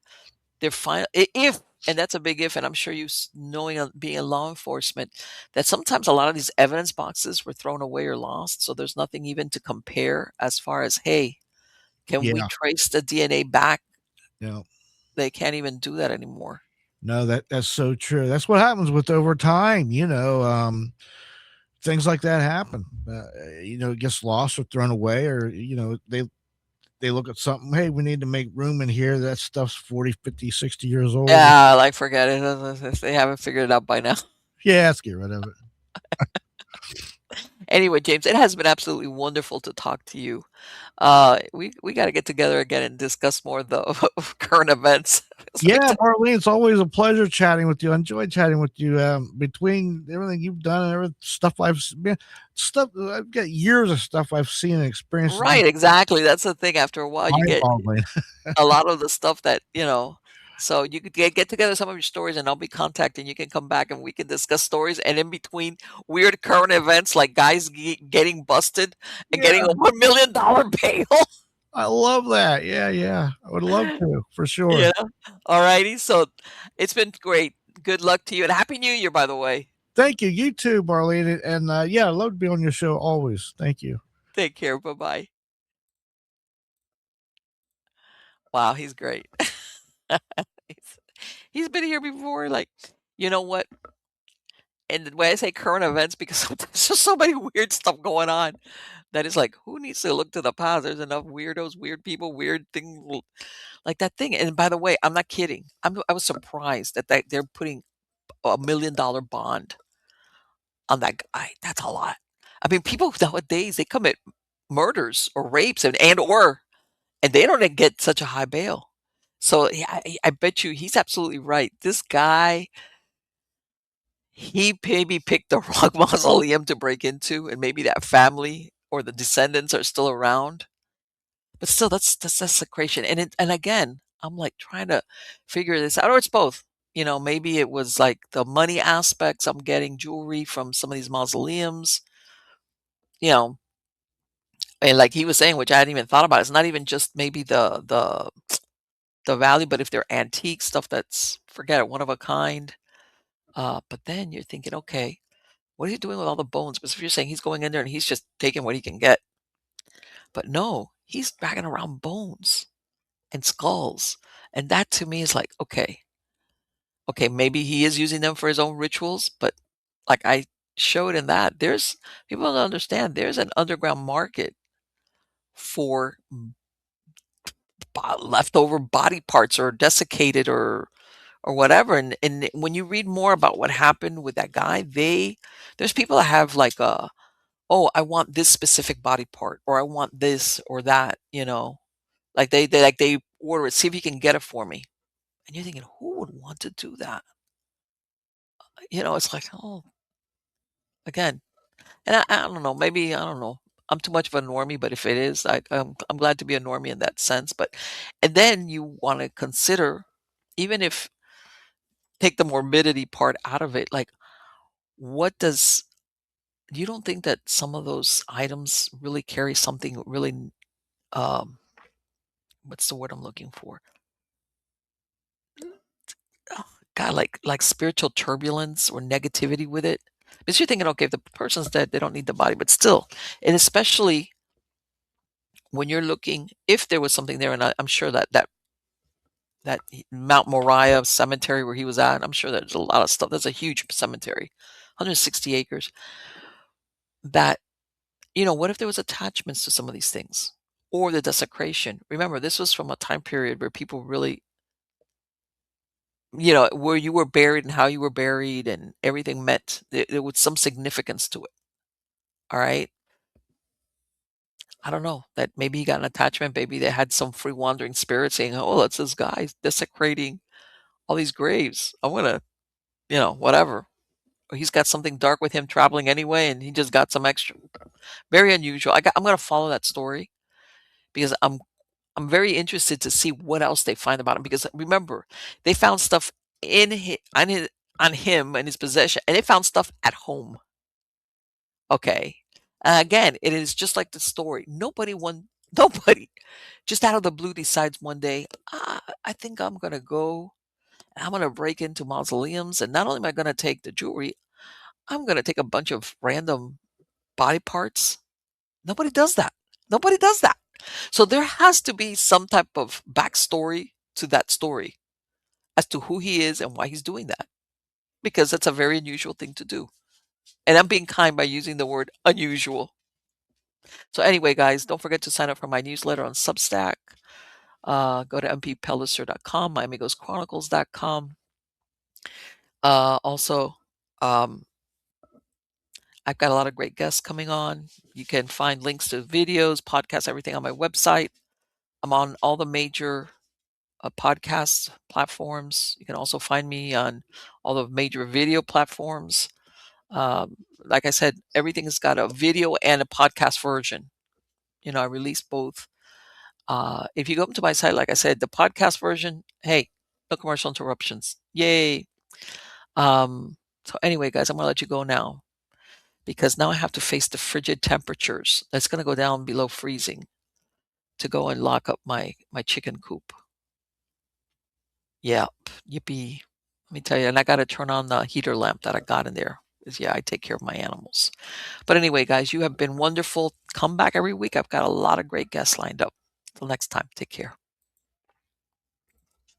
fine if, and that's a big if, and I'm sure knowing being in law enforcement, that sometimes a lot of these evidence boxes were thrown away or lost, so there's nothing even to compare as far as, hey, can we yeah, trace the DNA back? you know, They can't even do that anymore. no, that's so true. That's what happens with over time, things like that happen. It gets lost or thrown away, or they look at something. Hey, we need to make room in here. That stuff's 40, 50, 60 years old. Yeah, like forget it if they haven't figured it out by now. Yeah, let's get rid of it. Anyway, James, it has been absolutely wonderful to talk to you. We got to get together again and discuss more of the current events. It's like Yeah, Marlene, it's always a pleasure chatting with you. I enjoy chatting with you. Between everything you've done and every stuff I've got years of stuff I've seen and experienced. It's right, exactly. That's the thing. After a while, you get mind-boggling. a lot of the stuff that. So you could get together some of your stories, and I'll be contacting. You can come back, and we can discuss stories. And in between, weird current events like guys getting busted and Yeah, getting a $1 million bail. I love that. Yeah, yeah, I would love to for sure. Yeah. All righty. So it's been great. Good luck to you, and happy New Year, by the way. Thank you. You too, Marlene. And yeah, I'd love to be on your show always. Thank you. Take care. Bye bye. Wow, he's great. he's, he's been here before. Like, you know what? And when I say current events, because there's just so many weird stuff going on that is like, who needs to look to the past? There's enough weirdos, weird people, weird things like that thing. And by the way, I'm not kidding. I was surprised that they're putting $1 million bond on that guy. That's a lot. I mean, people nowadays they commit murders or rapes and they don't get such a high bail. So yeah, I bet you he's absolutely right. This guy, he maybe picked the wrong mausoleum to break into, and maybe that family or the descendants are still around. But still, that's desecration. And again, I'm like trying to figure this out, or it's both. Maybe it was like the money aspects. I'm getting jewelry from some of these mausoleums. You know, and like he was saying, which I hadn't even thought about, it's not even just maybe the value, but if they're antique stuff that's forget it, one of a kind. But then you're thinking, okay, what are you doing with all the bones? Because if you're saying he's going in there and he's just taking what he can get, but no, he's dragging around bones and skulls, and that to me is like, okay, maybe he is using them for his own rituals, but like I showed in that, there's people don't understand. There's an underground market for leftover body parts or desiccated or whatever. And when you read more about what happened with that guy, there's people that have like oh, I want this specific body part or I want this or that. Like they order it, see if you can get it for me. And you're thinking, who would want to do that? It's like, oh, again. And I don't know, maybe I don't know. I'm too much of a normie, but if it is, I'm glad to be a normie in that sense. But and then you want to consider, even if take the morbidity part out of it, like what you don't think that some of those items really carry something really um, what's the word I'm looking for? Oh, God, like spiritual turbulence or negativity with it. Because you're thinking, okay, if the person's dead, they don't need the body, but still, and especially when you're looking, if there was something there, and I'm sure that Mount Moriah cemetery where he was at, I'm sure there's a lot of stuff. That's a huge cemetery, 160 acres. That, what if there was attachments to some of these things or the desecration? Remember, this was from a time period where people really, where you were buried and how you were buried and everything meant there was some significance to it. All right. I don't know that maybe he got an attachment. Maybe they had some free wandering spirit saying, oh, that's this guy desecrating all these graves. I want to, whatever. Or he's got something dark with him traveling anyway, and he just got some extra. Very unusual. I'm going to follow that story because I'm very interested to see what else they find about him. Because remember, they found stuff in on him and his possession, and they found stuff at home. Okay. Again, it is just like the story. Nobody, just out of the blue decides one day, I think I'm gonna go. I'm gonna break into mausoleums, and not only am I gonna take the jewelry, I'm gonna take a bunch of random body parts. Nobody does that. Nobody does that. So there has to be some type of backstory to that story as to who he is and why he's doing that, because that's a very unusual thing to do. And I'm being kind by using the word unusual. So anyway, guys, don't forget to sign up for my newsletter on Substack. Go to mppellicer.com, miamighostchronicles.com. Also, um, I've got a lot of great guests coming on. You can find links to videos, podcasts, everything on my website. I'm on all the major podcast platforms. You can also find me on all the major video platforms. Like I said, everything has got a video and a podcast version. I release both. If you go up to my site, like I said, the podcast version, hey, no commercial interruptions. Yay. So anyway, guys, I'm gonna let you go now because now I have to face the frigid temperatures. That's gonna go down below freezing to go and lock up my chicken coop. Yeah, yippee. Let me tell you, and I gotta turn on the heater lamp that I got in there. 'Cause, yeah, I take care of my animals. But anyway, guys, you have been wonderful. Come back every week. I've got a lot of great guests lined up. Till next time, take care.